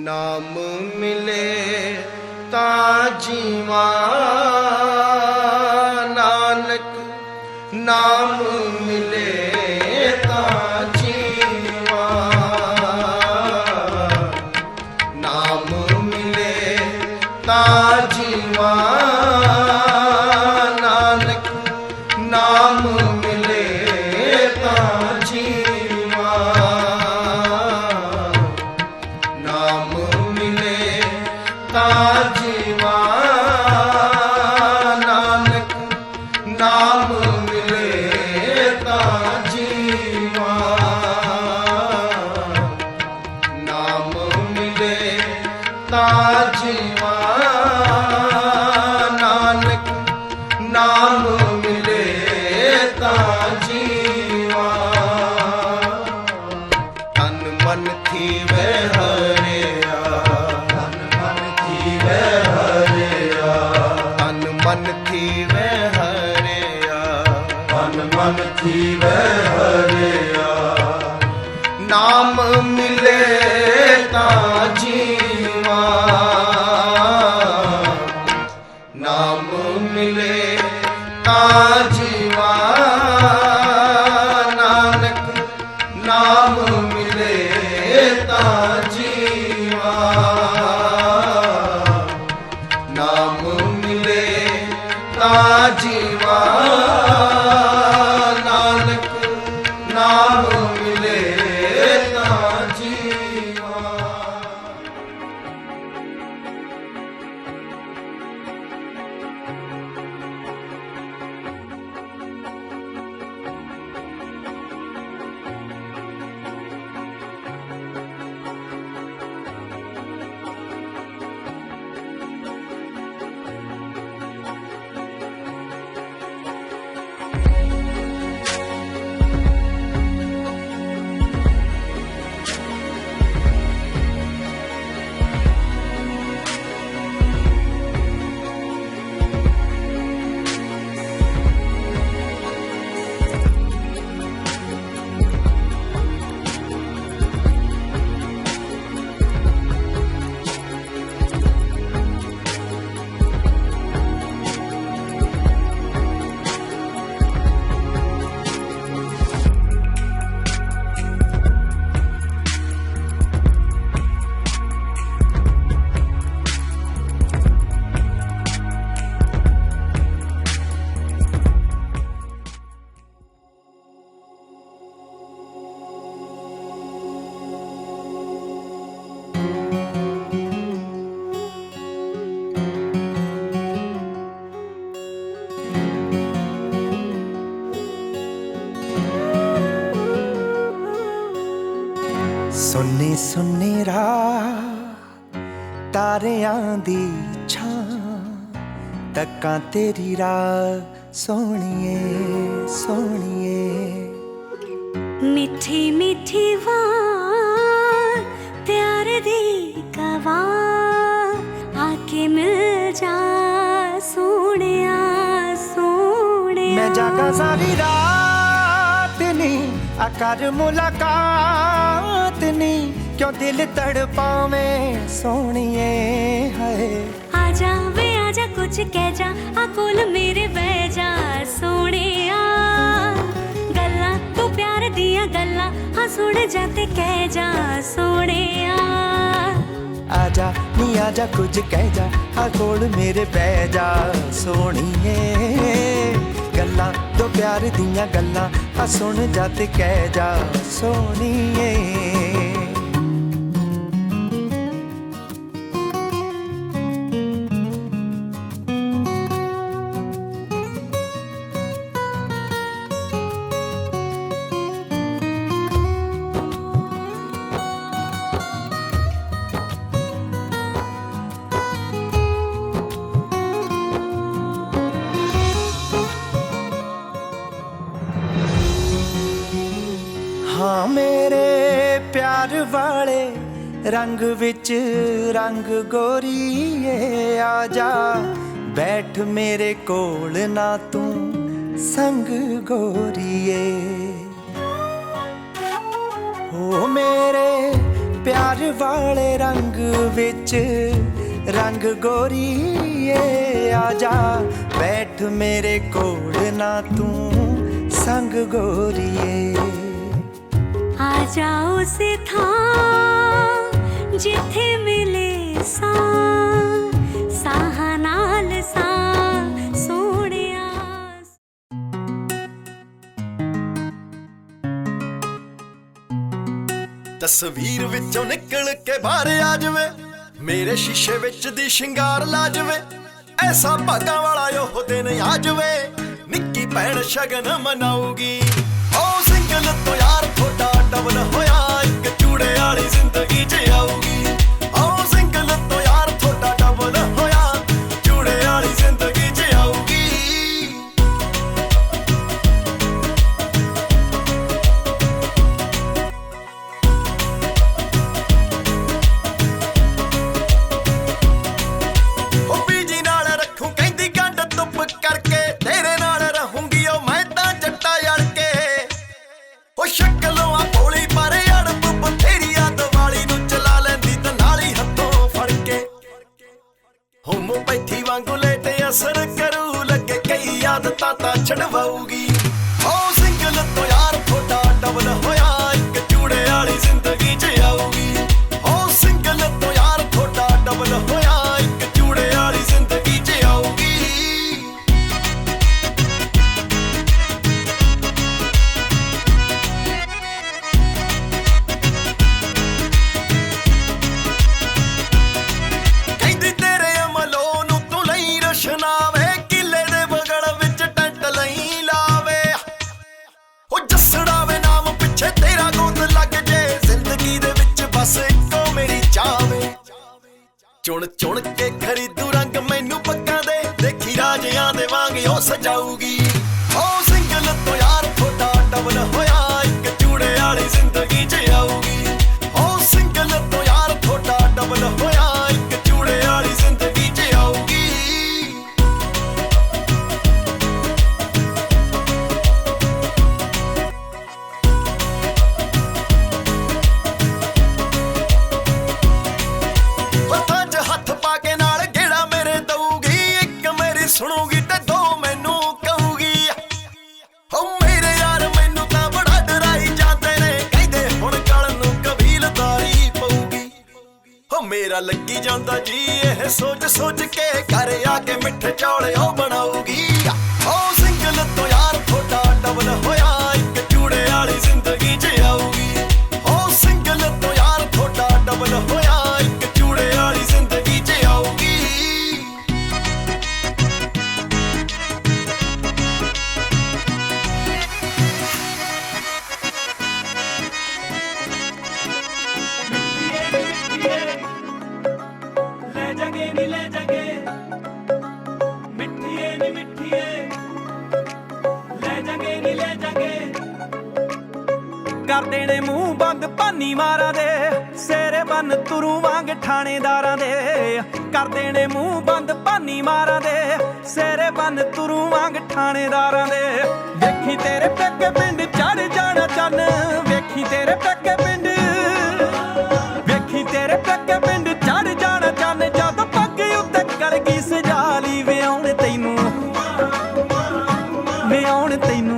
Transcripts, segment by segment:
नाम मिले ता जीवा नानक, नाम मिले ता जीवा, नाम मिले ता जीवा नानक, नाम मिले ता जीवा, नाम मिले ता जीवा नानक, नाम मिले ता जीवा, नाम मिले ता जीवा नानक, नाम मिले ता जीवा। तन मन थीवे हरिया, तन मन थीवे हरिया, तन मन थीवे हरिया, तन मन थीवे हरिया, नाम मिले ता जीवा, नाम मिले ता जीवा नानक, नाम मिले ता जीवा, नाम मिले ता जीवा नानक, नाम मिले ता जीवा। सुन्नी सुन्नी राह तारियां दी छां, तक्कां तेरी राह सोहणिए सोहणिए, मिठी मिठी वार प्यार दी गवाह, आके मिल जा सोहणिया सोहणिया। मैं जागा सारी रात नी आकर मुलाकात नी, क्यों दिल तड़पावे सोहणिए है। आजा वे आजा कुछ कह जा, आ कोल मेरे बह जा सोहणिया, गल्लां तू प्यार दियां गल्लां हाँ सुन जा ते कह जा सोहणिया। आजा नी आजा कुछ कह जा, आ कोल मेरे बह जा सोहणिए, गल्लां तो प्यार दियां गल्लां आ सुन जा ते कह जा सोहणिए। हाँ मेरे प्यार वाले रंग विच रंग गोरीए, आजा बैठ मेरे कोल ना तू संग गोरीए। ओ मेरे प्यार वाले रंग विच रंग गोरीए आजा बैठ मेरे कोल ना तू संग गोरीए आ जाओ से थां जिथे मिले साह नाल सोहणिया। तस्वीर विचों निकल के बाहर आ जावे मेरे शीशे विच दी शिंगार ला जावे ऐसा भागा वाला यो दिन आ जावे निक्की भैन शगन मनाऊगी ओ सिंगल तो यार थोड़ा डबल होया एक चूड़े वाली जिंदगी च आऊगी ओ सिंगल तो यार थोड़ा डबल होया चूड़े वाली जिंदगी च आऊगी। होम्योपैथी वांगू लेटे असर करू लगे कई आदतां तां छडवाऊगी ओ सिंगल तो यार थोड़ा डबल होया एक चूड़े वाली जिंदगी च आऊगी ओ सिंगल तो यार थोड़ा डबल होया एक चूड़े वाली जिंदगी च आऊगी। नावे किले दे बगड़ विच टेंट लई लावे ओ जसड़ावे नाम पिछे तेरा गोद लग जे जिंदगी दे विच बस इको मेरी चावे चुन चुन के खरीदू रंग मैनू पक्का दे देखी राजियां दे वांग ओ सजाऊगी ओ सिंगल तो यार थोड़ा डबल होया एक चूड़े वाली जिंदगी च आऊगी ओ सिंगल तो यार थोड़ा डबल होया एक चूड़े वाली जिंदगी च आऊगी। सुनूगी ते दो मैनू कहूगी ओ मेरे यार मैनू तां बड़ा डराई जाते ने कहदे हुण गल नूं कबीलदारी पऊगी ओ मेरा लगी जांदा जी यह सोच सोच के घर आके मिठे चौल ओ बनाऊगी ओ सिंगल तो यार थोड़ा डबल होया एक चूड़े वाली जिंदगी च आऊगी ओ सिंगल तो यार थोड़ा डबल होया एक चूड़े वाली जिंदगी च आऊगी। कर देने मूंह बंद भानी मारा दे सेरे बन तुरू वांग ठाणेदारां दे कर देने मूंह बंद भानी मारा दे सेरे बन तुरू वांग ठाणेदारां दे वेखी तेरे पेके पिंड चढ़ जाना चन्न वेखी तेरे पेके पिंड वेखी तेरे पेके पिंड चढ़ जाना चन्न जद पग उत्ते कर गई सजाली वे आउण तैनू वे आउण तैनू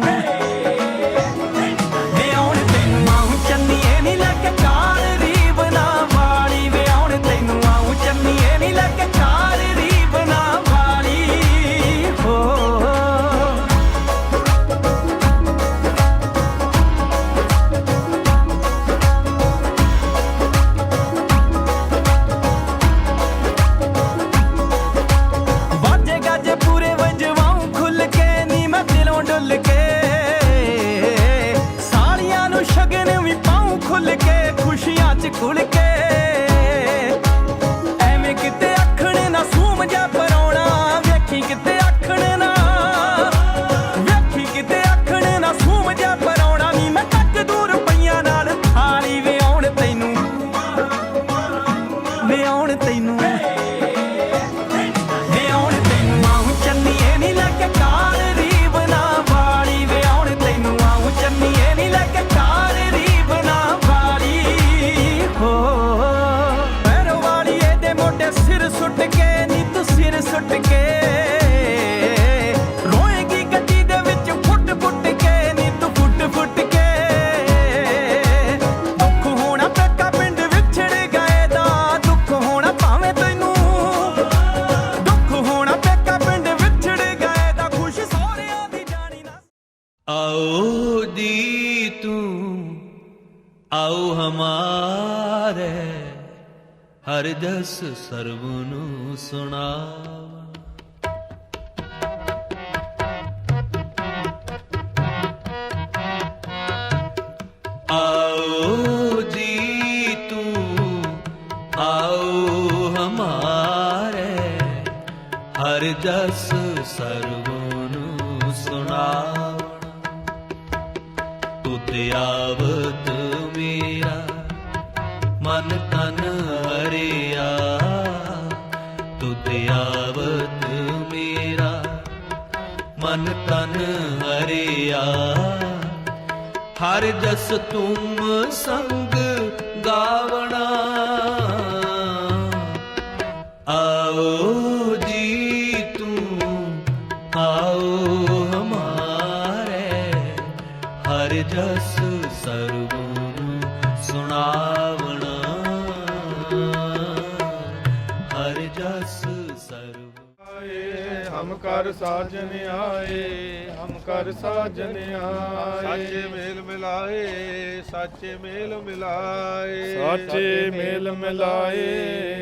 ਹਰ ਜਸ ਸਰਬ ਨੂੰ ਸੁਣਾਵਣ। आओ जी तू आओ हमारे हर जस सर्वनु सुनावण। तुत आवत मेरा मन तन हरिया, तुत आवत मेरा मन तन हरिया। हर जस तुम संग गावना, आओ जी तुम आओ हमारे हर जस सर्वनु सुनावना। हर जस सर्व हम कर साजन आए, हम कर साजन आए। साचे मेल मिलाए, साचे मेल मिलाए, साचे मेल मिलाए,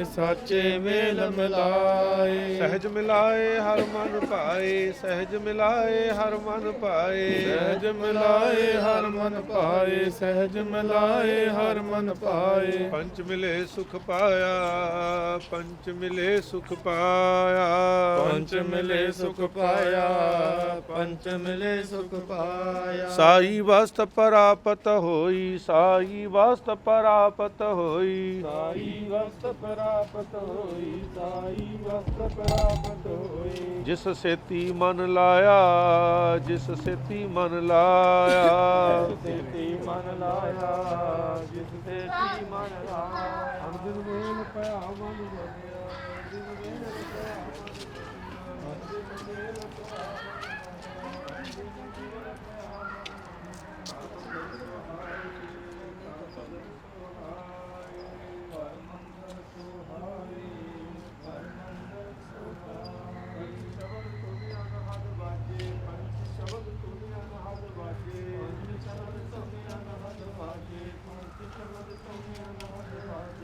साचे मेल मिलाए। सहज मिलाए हर मन पाए, सहज मिलाए हर मन पाए, सहज मिलाए हर मन पाए, सहज मिलाए हर मन पाए। पंच मिले सुख पाया, पंच मिले सुख पाया, पंच मिले सुख पाया, पंच मिले सुख पाया। साई वस्त परापत होई, साई वस्त परापत होई, साई वस्त परापत होई, साई वस्त परापत होई। जिस सेती मन लाया, जिस सेती मन लाया, जिस सेती मन लाया, जिस सेती मन लाया। हर दिन मेल पया मन बनिया, दिन मेल पया मन बनिया, हर दिन मेल पया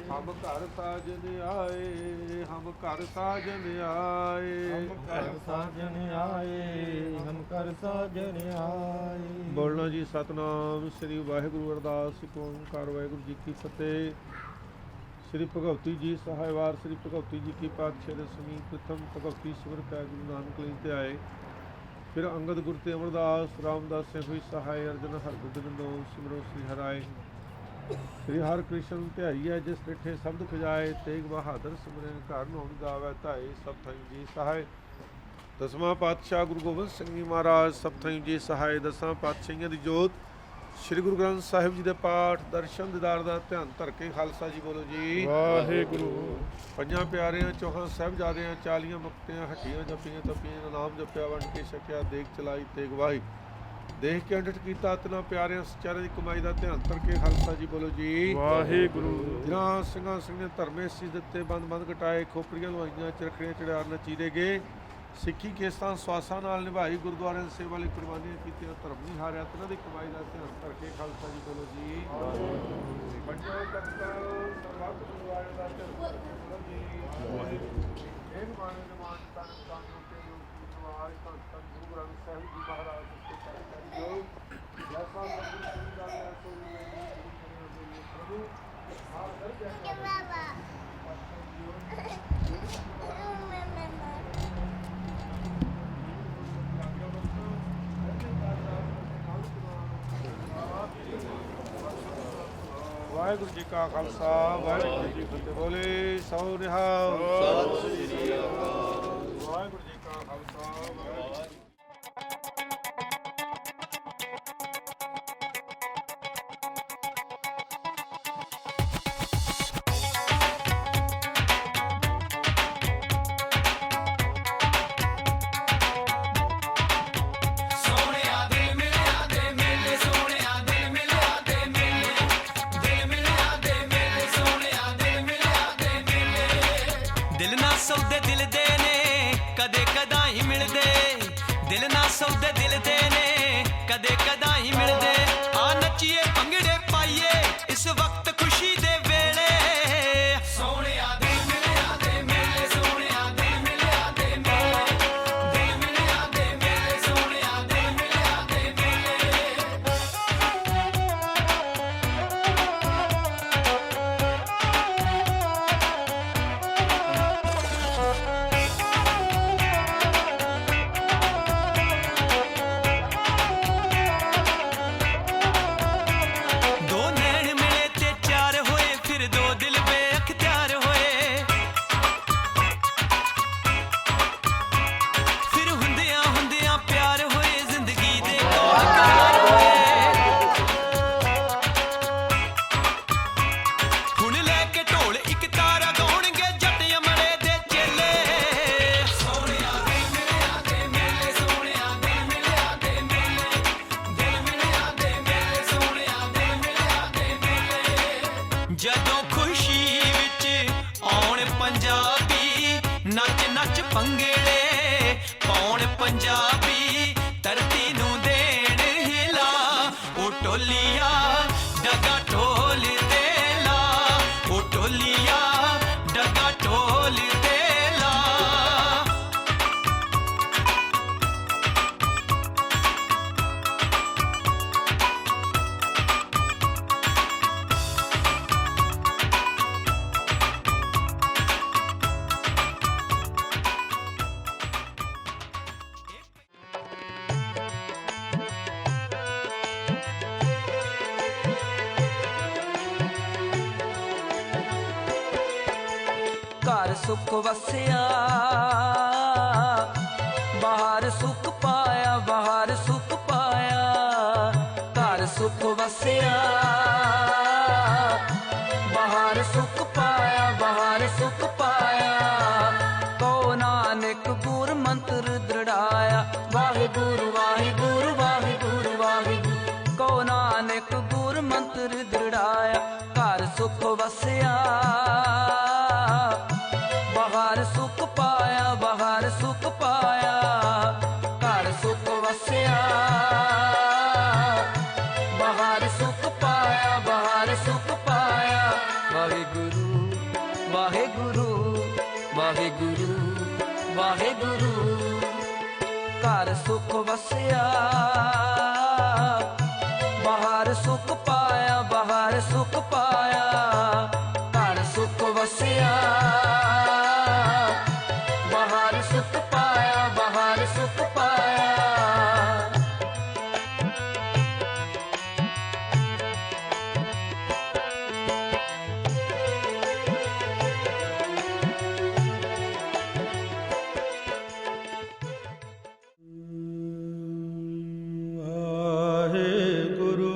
हम घर साजन आए, हम घर साजन आए, हम कर साजन आए, हम कर साजन आए। बोलना जी सतनाम श्री वाहिगुरु अरदास सिख ओंकार वाहिगुरु जी की फतेह। श्री भगवती जी सहायवार श्री भगवती जी की पातशाह दसवीं प्रथम भगवती सिमर पै गुरु नानक लीन ते आए। फिर अंगद गुरु ते अमरदास रामदास से हुई सहाय अर्जन हरगोबिंद नो सिमरो श्री हराए। श्री हर कृष्ण ध्याई है जिस डिठे शब्द खजाए, तेग बहादुर सिमरन घर नौन गावै धाए। सब थई जी सहाय। दसवां पातशाह गुरु गोबिंद सिंह जी महाराज सब थई जी सहाय। दसां पातशाहियां दी जोत श्री गुरु ग्रंथ साहिब जी दे पाठ दर्शन दीदार दा ध्यान धर के खालसा जी बोलो जी वाहिगुरु। ਪੰਜਾਂ ਪਿਆਰਿਆਂ ਚੌਹਾਂ ਸਾਹਿਬਜ਼ਾਦਿਆਂ 40 ਮੁਕਤਿਆਂ ਹੱਟੀਆਂ ਜੱਪੀਆਂ ਤਪੀਆਂ ਨਾਮ ਜਪਿਆ ਵੰਡ ਕੇ ਛਕਿਆ ਦੇਖ ਚਲਾਈ ਤੇ ਗਵਾਹੀ ਦੇਖ ਕੇ ਅੰਡਟ ਕੀਤਾ ਇਤਨਾ ਪਿਆਰਿਆਂ ਸਚਾਰੇ ਦੀ ਕਮਾਈ ਦਾ ਧਿਆਨ ਧਰ ਕੇ ਖਾਲਸਾ ਜੀ ਬੋਲੋ ਜੀ ਵਾਹਿਗੁਰੂ। ਜਿਨ੍ਹਾਂ ਸਿੰਘਾਂ ਸਿੰਘ ਨੇ ਧਰਮੇ ਸੀ ਦਿੱਤੇ ਬੰਦ ਬੰਦ ਘਟਾਏ ਖੋਪੜੀਆਂ ਲਵਾਈਆਂ ਚਰਖੜੀਆਂ ਚੜਿਆਰ ਨਚੀਰੇ ਗਏ ਸਿੱਖੀ ਕੇਸਾਂ ਸਵਾਸਾਂ ਨਾਲ ਨਿਭਾਈ ਗੁਰਦੁਆਰਿਆਂ ਦੀ ਸੇਵਾ ਲਈ ਕੁਰਬਾਨੀਆਂ ਕੀਤੀਆਂ ਧਰਮ ਨਹੀਂ ਹਾਰਿਆ ਤਿਨਾਂ ਦੀ ਕਮਾਈ ਦਾ ਧਿਆਨ ਧਰ ਕੇ ਖਾਲਸਾ ਜੀ ਬੋਲੋ ਜੀ ਵੱਡੋ ਕਰਤਾ ਸਰਬੱਤ ਗੁਰਦੁਆਰੇ ਦਾ ਧਿਆਨ ਧਰ ਕੇ ਬੋਲੋ ਜੀ ਇਹ ਮਾਨ ਜਮਾਨ ਤਨ ਤਨ ਕੇ ਲੋਕ ਸਵਾਰ ਧੰਨ ਧੰਨ ਗੁਰੂ ਗ੍ਰੰਥ ਸਾਹਿਬ ਜੀ ਮਹਾਰਾਜ ਦੇ ਕਰਿਓ ਜੈਸਾ ਗੁਰੂ ਜੀ ਦਾ ਸੋ ਮੇਰੀ ਪ੍ਰਭੂ ਆਦਰ ਜੈ ਬਾਬਾ ਵਾਹਿਗੁਰੂ ਜੀ ਕਾ ਖਾਲਸਾ ਵਾਹਿਗੁਰੂ ਜੀ ਕੀ ਫਤਿਹ। ਬੋਲੇ ਸੋ ਨਿਹਾਲ ਸਤਿ ਸ੍ਰੀ ਅਕਾਲ। ਵਾਹਿਗੁਰੂ ਜੀ ਕਾ ਖਾਲਸਾ ਵਾਹਿਗੁਰੂ ਜੀ ਦਿਲ ਨਾ ਸੌਦੇ ਦਿਲ ਦੇ ਨੇ ਕਦੇ ਕਦਾਈ ਮਿਲਦੇ, ਦਿਲ ਨਾ ਸੌਦੇ ਦਿਲ ਦੇ ਨੇ ਕਦੇ ਕਦਾਈ ਮਿਲਦੇ। ਆ ਨੱਚੀਏ ਭੰਗੜੇ ਪਾਈਏ ਇਸ ਵਕਤ ਖੁਸ਼ੀ ਦੇ ਵੇਲੇ, ਸੋਹਣਿਆ ਦੇ ਗੁਲਾਬੀ ਨੱਚ ਨੱਚ ਪੰਗੇੜੇ ਪਾਉਣ ਪੰਜਾਬੀ ਧਰਤੀ ਨੂੰ ਦੇਣ ਹਿਲਾ ਉਹ ਟੋਲੀਆਂ ਡਗਾ ਢੋਲ ਤੇ ਲਾ ਉਹ ਟੋਲੀਆਂ ਡਗਾ ਢੋਲ ਤੇ ਲਾ ਘਰ ਸੁਖ ਵਸਿਆ ਬਾਹਰ ਸੁਖ ਪਾਇਆ ਬਾਹਰ ਸੁਖ ਪਾਇਆ ਘਰ ਸੁਖ ਵਸਿਆ ਬਾਹਰ ਸੁਖ ਪਾਇਆ ਬਾਹਰ ਸੁਖ ਪਾਇਆ ਕੋ ਨਾਨਕ ਗੁਰ ਮੰਤਰ ਦ੍ਰਿੜਾਇਆ ਵਾਹਿਗੁਰੂ ਵਾਹਿਗੁਰੂ ਵਾਹਿਗੁਰੂ ਵਾਹਿਗੁਰੂ ਕੋ ਨਾਨਕ ਗੁਰ ਮੰਤਰ ਦ੍ਰਿੜਾਇਆ ਘਰ ਸੁਖ ਵਸਿਆ ਬਾਹਰ ਸੁਖ ਪਾਇਆ ਬਾਹਰ ਸੁਖ ਪਾਇਆ ਘਰ ਸੁਖ ਵਸਿਆ ਬਾਹਰ ਸੁਖ ਪਾਇਆ ਬਾਹਰ ਸੁਖ ਪਾਇਆ ਵਾਹਿਗੁਰੂ ਵਾਹਿਗੁਰੂ ਵਾਹਿਗੁਰੂ ਵਾਹਿਗੁਰੂ ਘਰ ਸੁਖ ਵਸਿਆ ਬਾਹਰ ਸੁਖ ਪਾਇਆ ਬਾਹਰ ਸੁਖ ਪਾਇਆ ਘਰ ਸੁਖ ਵਸਿਆ ਬਾਹਰ ਸੁਖ ਪਾਇਆ ਬਾਹਰ ਸੁਖ ਪਾਇਆ ਵਾਹਿਗੁਰੂ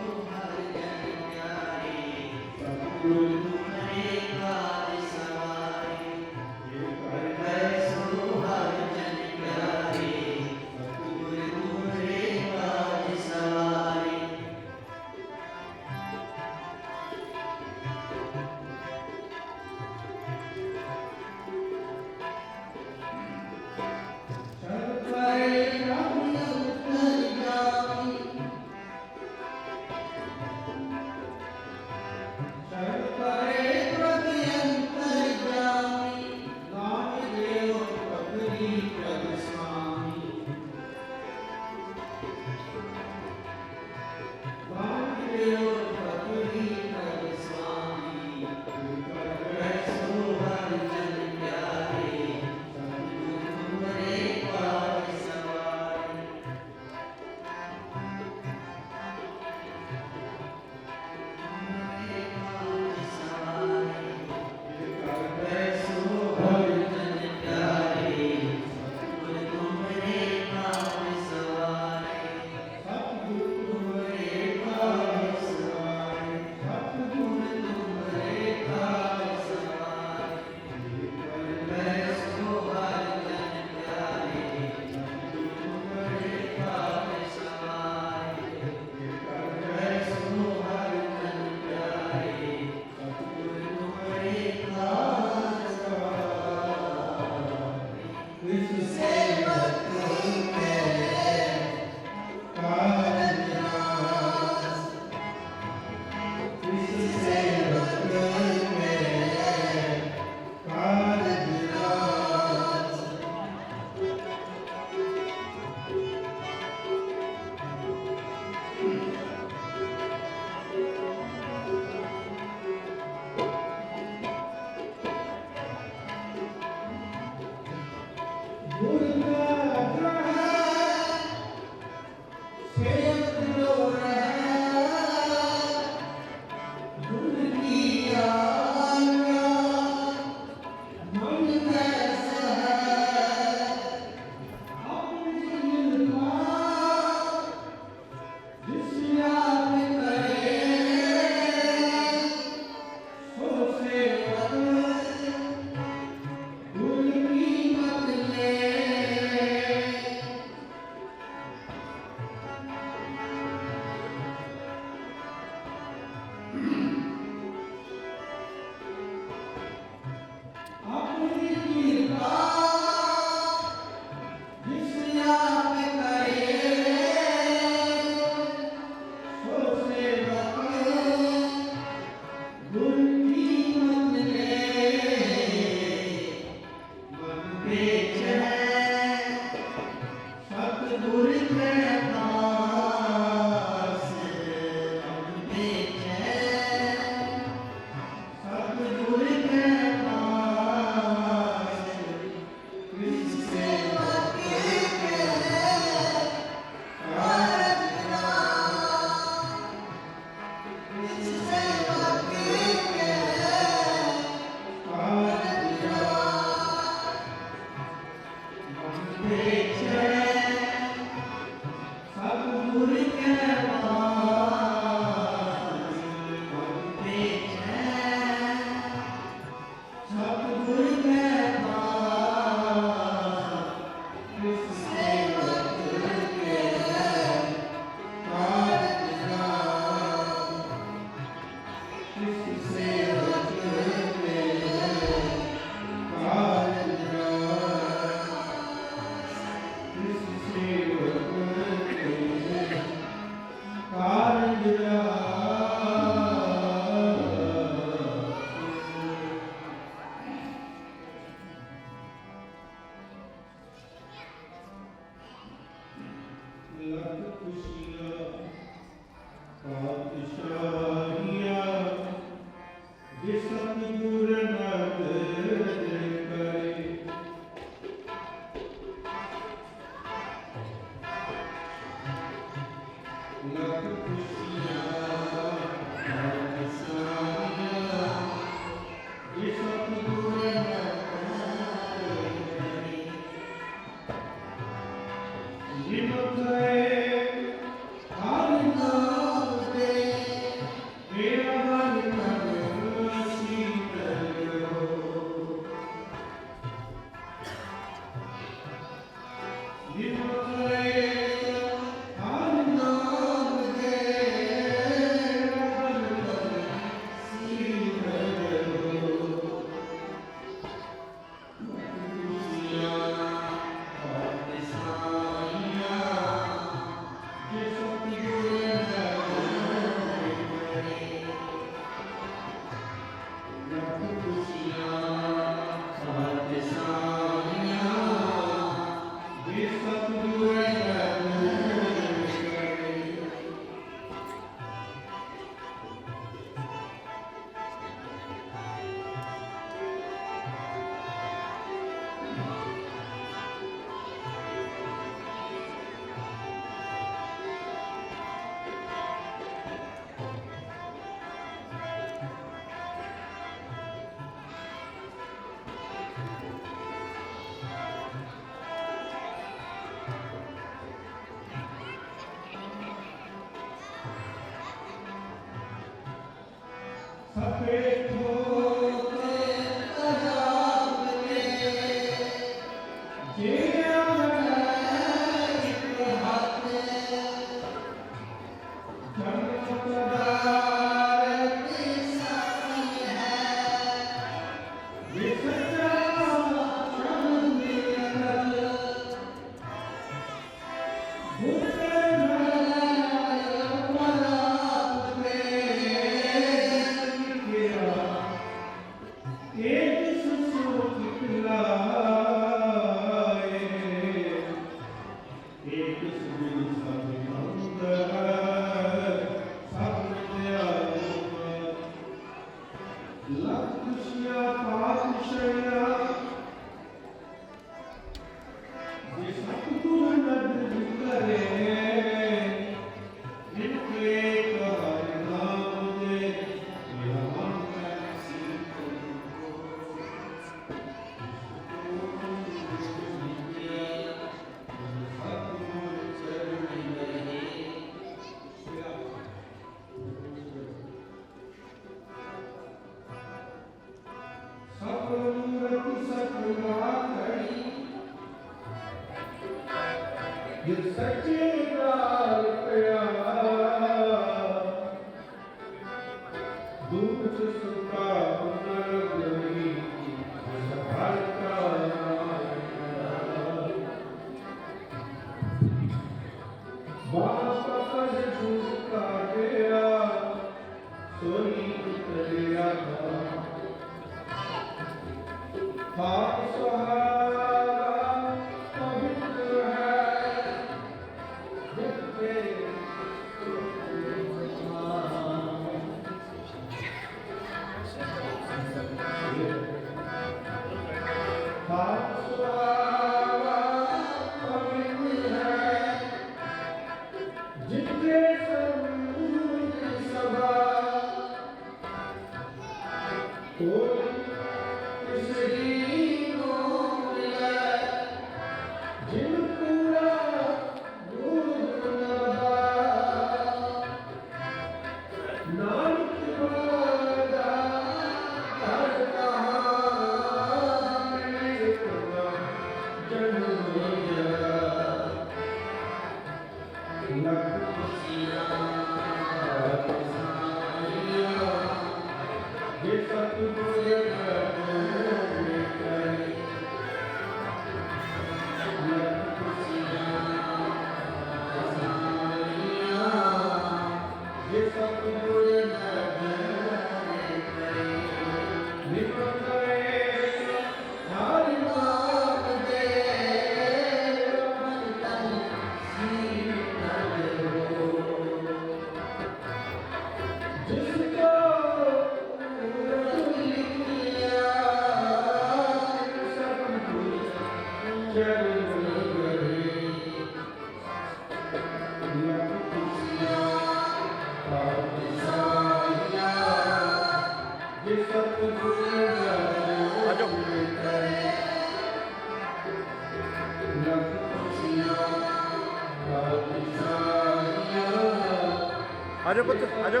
आजो पुत्र आजो।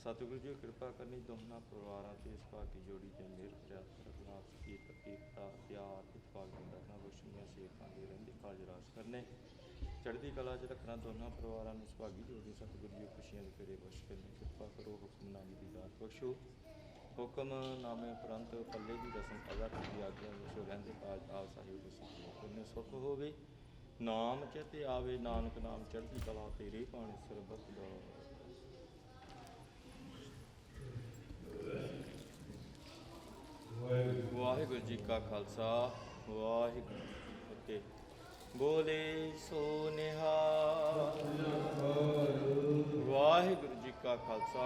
सतगुरु जी कृपा करनी दोनों परिवारों से इस भागी जोड़ी के मेहर प्रयास रखना एकता प्यार इतफाक रखना रोशनियाँ सेवकों के रहते काज राज करने चढ़ती कला च रखना दोनों परिवारों इस भागी जोड़ी सतगुरु जी खुशियां के फेरे बख्श करने कृपा करो हुक्मनामे की दात बख्शो हुक्मनामे उपरंत पल्ले की रस्म अदा की आज्ञा बख्शो रहते काज आप साहिब करने सुख होवे नाम चेते आवे नानक नाम चढ़ती कला तेरे पाने सरबत दा वाहिगुरु जी का खालसा वाहिगुरु जी की फतेह बोले सो निहाल वाहिगुरु जी का खालसा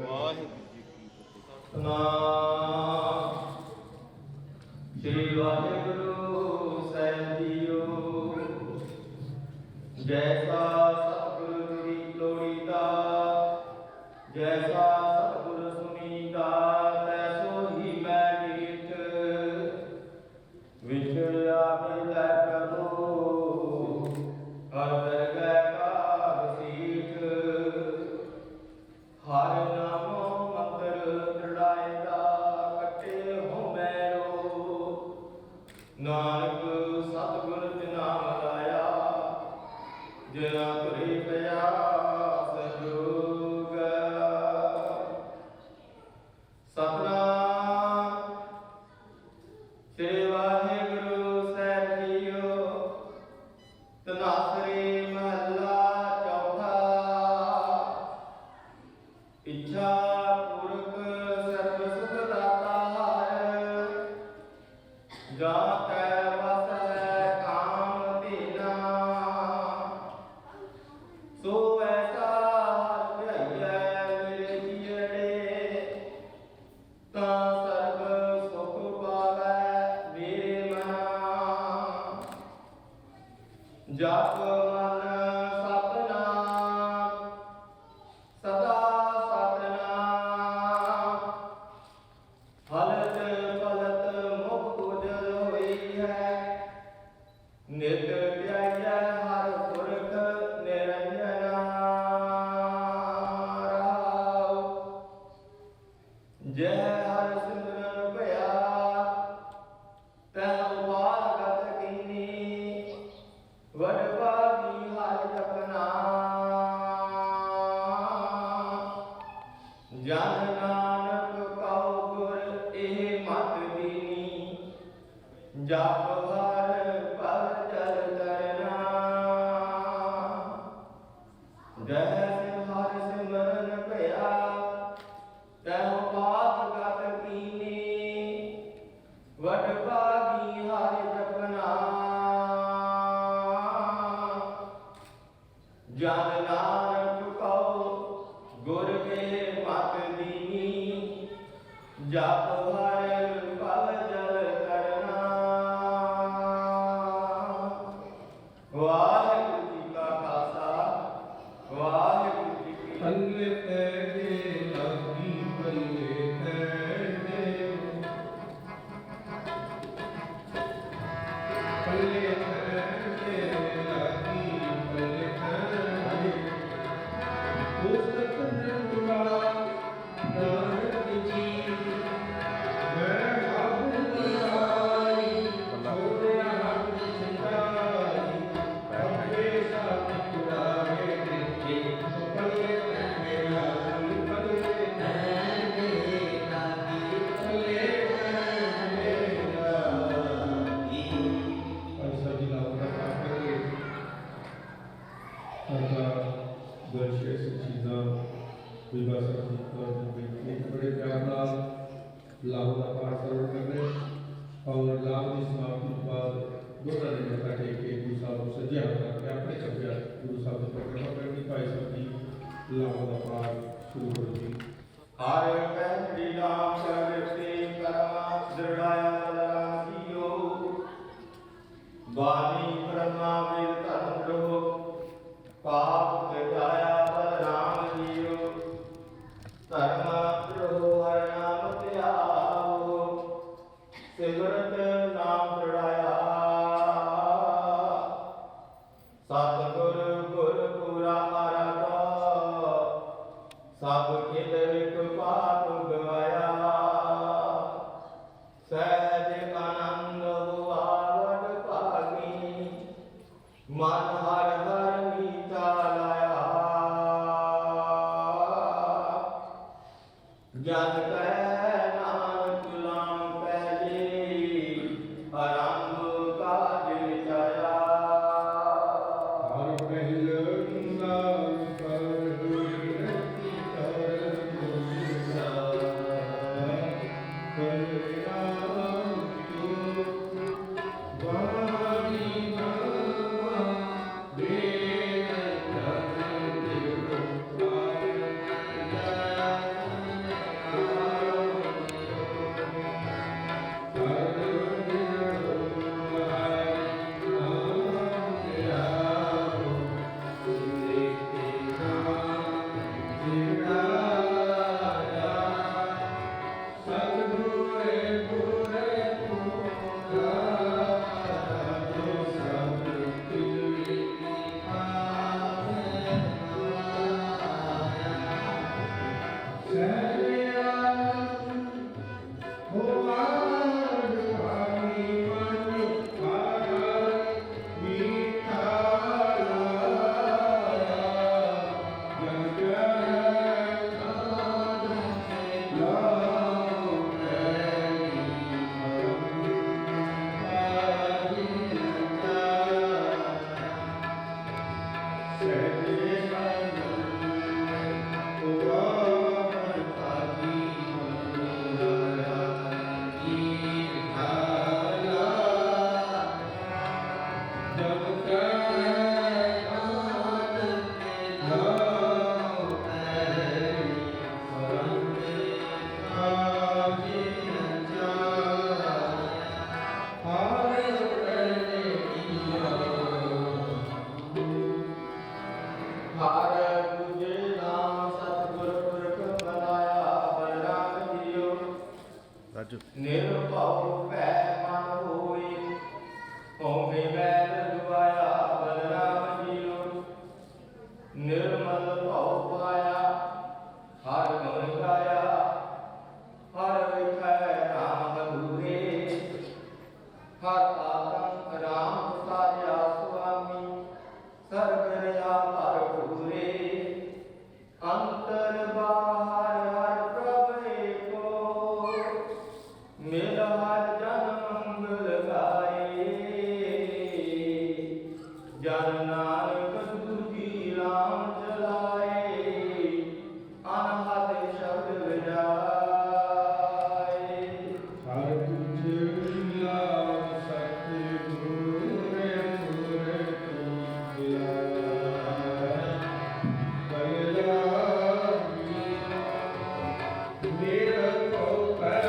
वाहिगुरु जी की फतेह सतनाम श्री वाहिगुरु साहिब जीओ जैसा सतगुरु की लोड़ीदा जैसा सतगुरु सुनीदा ਜਾਤੈ ਵਸੈ ਕਾਮ ਧੀਨਾ ਸੋ ਐਸਾ ਹਰਿ ਧਿਆਈਐ ਮੇਰੇ ਜੀਅੜੇ ਤਾਂ ਸਰਬ ਸੁਖ ਪਾਵੈ ਮੇਰੇ ਮਨਾ ਜਪ ਮਨ ਸਤਨਾਮ ਸਦਾ ਸਤਨਾਮ ਹਲਤ ਪਲਤ ਮੁਖ ਉਜਲ ਹੋਈ ਹੈ ਨਿਤ ਧਿਆਈਐ ਹਰ ਪੁਰਖ ਨਿਰੰਜਨਾ ਰਹਾਉ ਜੈ ਹਰਿ ਸਿਮਰਨ ਭਇਆ ਤੈ ਵਾਗਤ ਕੀਨੀ ਵਡ ਭਾਗੀ ਹਰਿ ਜਪਨਾ ਜਨ ਨਾਨਕ ਕਉ ਗੁਰ ਇਹ ਮਤ ਦੀਨੀ ਜਪ ਹਰਿ ਪਲ ਜਲ ਤਰਨਾ ਜੈ ਹਰਿ ਸਿਮਰਨ ਭਇਆ ਤੈਹੁ ਪਾਤ ਗਤ ਕੀਨੀ ਵਡ ਭਾਗੀ ਹਰਿ ਜਪਨਾ ਜਨ ਨਾਨਕ ਕਉ ਗੁਰ ਕੇ ਮਤ ਦੀਨੀ ਜਪ ਹਰਿ ਪਲ ਜਲ ਕਰਨਾ ਵਾਹਿਗੁਰੂ ਜੀ ਕਾ ਖਾਲਸਾ ਵਾਹਿਗੁਰੂ ਜੀ ਕੀ ਫਤਿਹ। ਪੱਲੇ ਤੇਰੇ ਲਾਗੀ ਪੱਲੇ ਤੇਰੇ ਪੱਲੇ ਤੇਰੇ ਲਾਗੀ ਪੱਲੇ ਤੇਰੇ ਪੁਸਤਕ ਨਿਰਮਲਾ ਨਾਨਕ ਜੀ ਮੈਂ ਆਪ ਬੁਲਾਈ ਹੋਇਆ ਹੱਥ ਸਿੰਗਾਰੀ ਅੱਗੇ ਸਾਥ ਕੁੜਾਵੇ ਦੇਖੇ ਪੱਲੇ ਤੇਰੇ ਲਾਗੀ ਪੱਲੇ ਤੇਰੇ ਲਾਗੀ ਪੱਲੇ ਤੇਰੇ ਲਾਗੀ ਅਰਸਾ ਜੀ ਲਾਉਣਾ ਪਾਪੇ ਸਰਦਾਰ ਦਰਸ਼ੇ ਸਚੀਨਾ ਵਿਵਾਸ ਜੀ ਇੱਕ ਬੜੇ ਪਿਆਰ ਨਾਲ ਲਾਭ ਦਾ ਪਾਠ ਸਰਵਣ ਕਰਨੇ ਔਰ ਲਾਭ ਦੀ ਸਮਾਪਤੀ ਤੋਂ ਬਾਅਦ ਦੋਨਾਂ ਨੇ ਮੱਥਾ ਟੇਕ ਕੇ ਗੁਰੂ ਸਾਹਿਬ ਨੂੰ ਸੱਜਿਆ ਕਰਕੇ ਆਪਣੇ ਕਬਜ਼ਾ ਗੁਰੂ ਸਾਹਿਬ ਦੇ ਪ੍ਰਗਟ ਕਰਨੀ ਭਾਈ ਸਾਹਿਬ ਜੀ ਲਾਭ ਦਾ ਪਾਠ ਸ਼ੁਰੂ ਕਰੋ ਜੀ। ਹਰਿ ਪਹਿਲੀ ਨਾਮ ਸਰਵਿਰਤੇ ਕਰਮਾ ਦ੍ਰਿੜਾਇਆ ਬਲਰਾਮ ਜੀਓ ਬਾਣੀ ਬ੍ਰਹਮਾ ਵੇਦ ਧਰਮ ਗ੍ਰਹ ਪਾਪ ਕਟਾਇਆ ਬਲਰਾਮ ਜੀਓ ਧਰਮ ਗ੍ਰਹ ਹਰਿ ਨਾਮ ਧਿਆਵੋ ਸਿਮਰਤ ਨਾਮ ਦ੍ਰਿੜਾਇਆ ਸਤਿਗੁਰ ਗੁਰ ਪੂਰਾ ਆਰਾਧਾ ਸਭ ਕਿਦਰਿਕ ਪਾਪ ਗਵਾਇਆ ਸਹਿਜ ਆਨੰਦ ਹੁਆ ਵਡ ਭਾਗੀ ਮਨ ਹਰ ਹਰ ਮੀਤਾ ਲਾਇਆ ਜਨ ਕੈ ਨਾਨਕ ਗੁਲਾਮ ਪਹਿਲੇ ਆਰੰਭ ਕਾਜ ਵਿਚਾਇਆ ਹਰ ਪਹਿਲ ਨਾਮ ਪਰ ਹੋਈ ਰਤੀ ਕਰ ਮੁਸਾ ਕਰੇ ਨਾਮ ਜੋ ਵਾਣੀ ਨਾਮਾ ਵੇਦ ਧਰਮ ਦਿਵ ਪਾਇਆ Oh, ਰਾਜੂ ਨਿਰਭਉ ਭੈ ਮਨ ਹੋਈ ਹੋਵੇ ਮੈਲ ਦੁਆਇਆ ਬਲਰਾਮ ਜੀਓ ਨਿਰਮਲ ਭਉ ਪਾਇਆ ਹਰ ਗੁਣ ਗਾਇਆ ਹਰ ਵਿਖੈ ਰਾਮ ਹਦੂਰੇ ਹਰ ਆਤਮ ਰਾਮ ਸਾਰਿਆ ਸੁਆਮੀ ਸਰਬ ਰਿਆ ਭਰਪੂਰੇ ਅੰਤਰ ਬਾਹਰ ਹਰ ਪ੍ਰਭ ਏਕੋ ਮਿਲ ਹਰ ਜਨ ਮੰਗਲ ਗਾਏ ਜਨ ਨਾਨਕ ਦੂਜੀ ਰਾਮ ਚਲਾਏ ਅਨਹਦ ਸ਼ਬਦ ਵਿਜਾਏ ਹਰ ਤੁਝ ਮਿਲਾ ਸਤਿ ਗੁਰੂ ਰੇ ਗੁਰੇ ਤੂੰ ਮਿਲਾ ਮੇਰਾ ਕੋ ਪੈ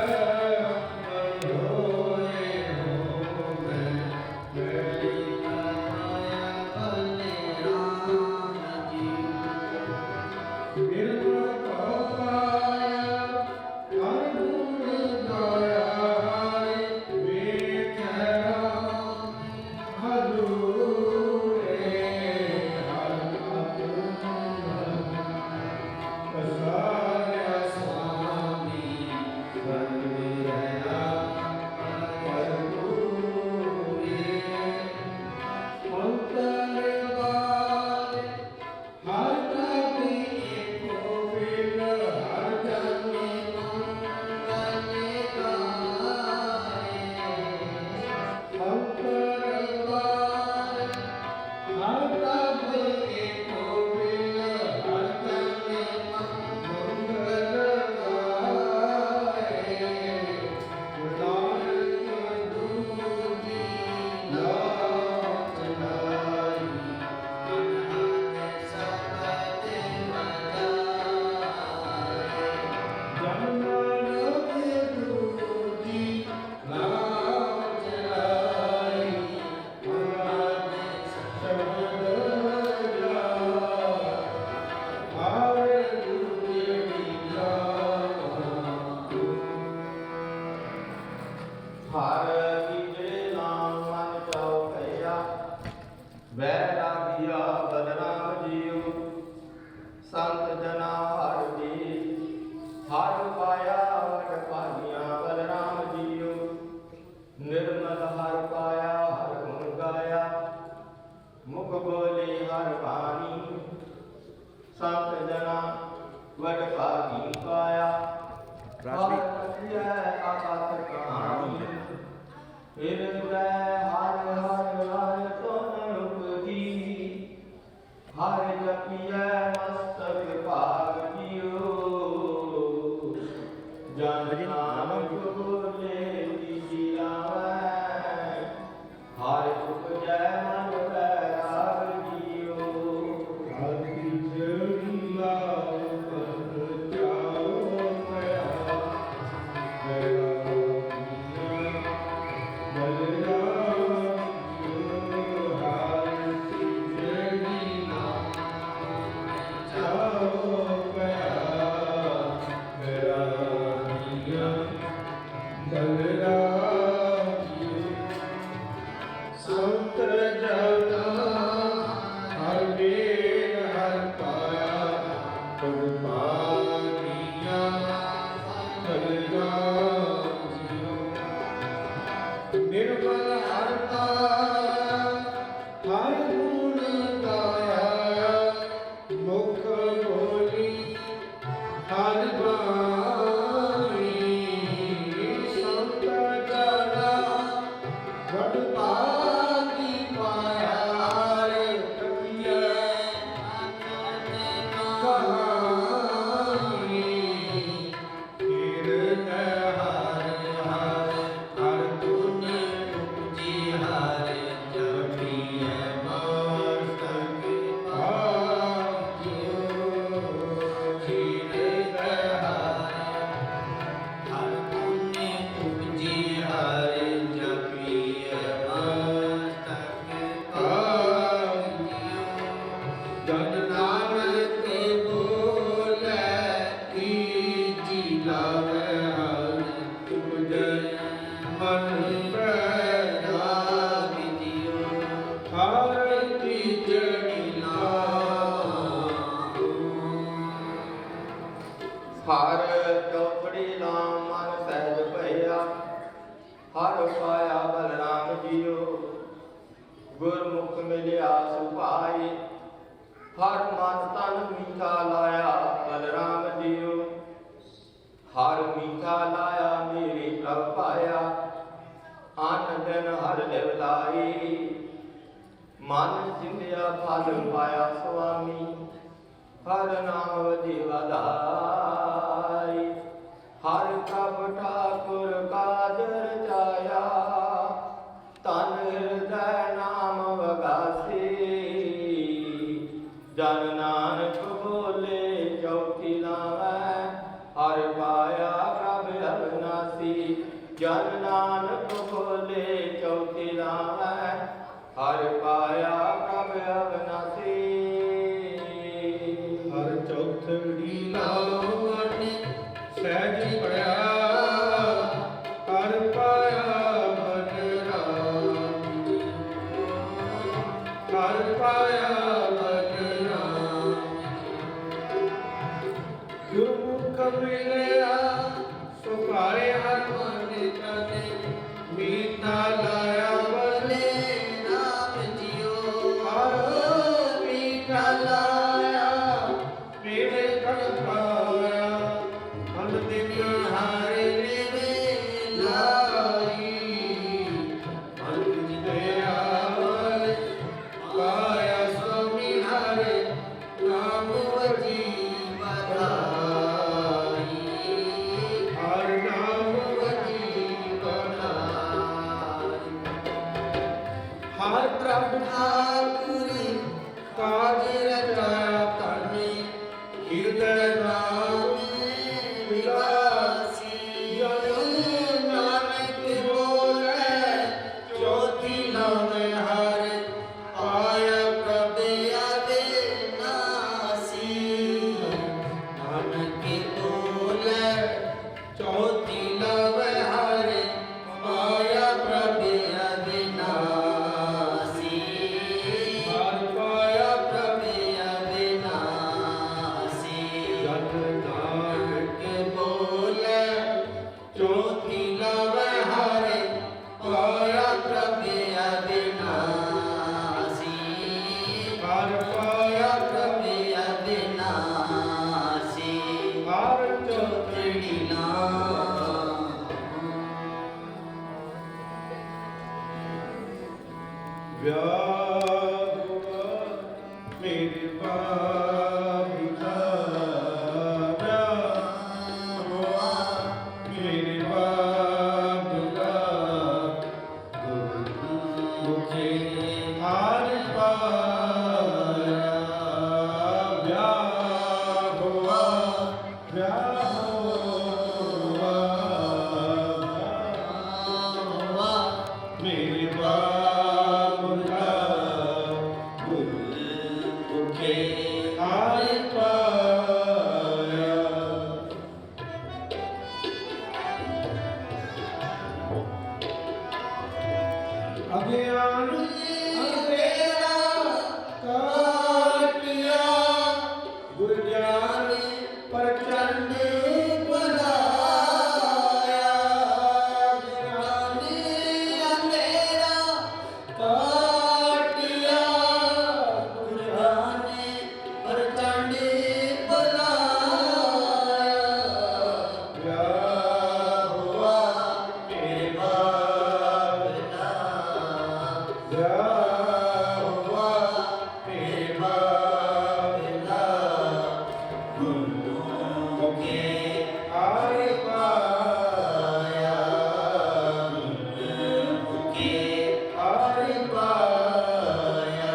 ਹਰ ਕੀਜੇ ਨਾਮ ਮਨ ਚਾਉ ਭਇਆ ਵੈਰਾਗਿਆ ਬਲਰਾਮ ਜੀਓ ਸੰਤ ਜਨਾ ਹਰ ਜੀ ਹਰ ਪਾਇਆ ਵਡ ਭਾਗੀਆਂ ਬਲਰਾਮ ਜੀਓ ਨਿਰਮਲ ਹਰ ਪਾਇਆ ਹਰ ਗੁਣ ਗਾਇਆ ਮੁਖ ਬੋਲੇ ਹਰ ਬਾਣੀ ਸੰਤ ਜਨਾ ਵਡ ਭਾਗੀ ਪਾਇਆ ਰਾਜਵੀਰ। ਆਕਾਤ ਕਹਾਣੀ ਹਿਰਦੈ ਹਰ ਹਰ ਹਰ ਤੁਨ ਉਪਜੀ ਹਰ ਜਪੀਐ ਮਸਤਕ ਭਾਗ ਜੀਓ ਜਨ ਨਾਨਕ ਬੋਲੇ ਜੀ ਲਾਵੈ ਹਰ ਉਪਜੈ ਮਨ ਬੈਰਾਗ ਜੀਓ ਹਰ ਤੁਝ ਮਿਲਾ ਸਤਿ ਚਾਉ ਭਇਆ ਨਿਰਮਲ ਹਰ ਪਾਇਆ ਹਰ ਗੁਣ ਗਾਇਆ ਮੁਖ ਬੋਲੀ ਹਰ ਬਾਣੀ ਸੰਤ हर पाया बलराम जियो गुरमुख मिलिया सुभाई हर मन तन मीठा लाया बलराम जियो हर मीठा लाया मेरी प्रभ पाया अन दिन हर लिवलाई मन चिंदिया फल पाया स्वामी हर नाम वधी वधाई हर प्रभ ठाकुर काज रचाया तन हृदय नाम वगासी जन नानक बोले चौथी लावै हर पाया प्रभ अविनाशी जन नानक बोले चौथी लावै हर पाया प्रभ अविनाशी हर चौथड़ी लावण सहज पया हर पाया बलराम हर पाया बलराम गुरमुख मिलया सुखाए हर मन तने मीठा लाया बले नाम जियो हर मीठा लाया मेरे कण पाया मन दिन हारे मेरे लाई मन दया पाया स्वामी हरे नाम वजी बधाई हर नाम वजी बधाई हर प्रभ ठाकुरी काज रचाया तने हृदय नाम विलासी जन नानक बोले चौथी लावे हर पाया प्रभ अविनाशी नानक बोले चौथी लावे हर पाया प्रभ अविनाशी हर पाया प्रभ अविनाशी जन नानक बोले चौथी लावे हर पाया प्रभ अविनाशी हर पाया प्रभ अविनाशी हर चौथड़ी व्याह मेरे बाबू का व्याह मेरे बाबू का मुझे हार पाया व्याह हुआ मेरे बाबू का मुझे हार पाया अज्ञान अंधेरा काटिया गुर ज्ञान प्रचंड बनाया अज्ञान अंधेरा काटिया गुर ज्ञान प्रचंड बनाया हुआ मेरे बाप हुआ मेरे बाप गुरु के आए पाया गुरु के आए पाया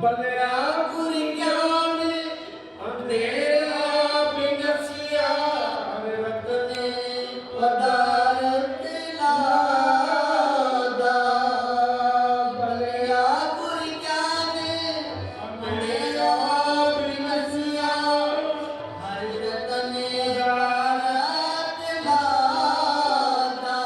बलिया गुरु ज्ञान अंधेरा बिनसिया रतने पदारथ लादा बलिया गुरु ज्ञान अंधेरा बिनसिया हर रतने पदारथ लादा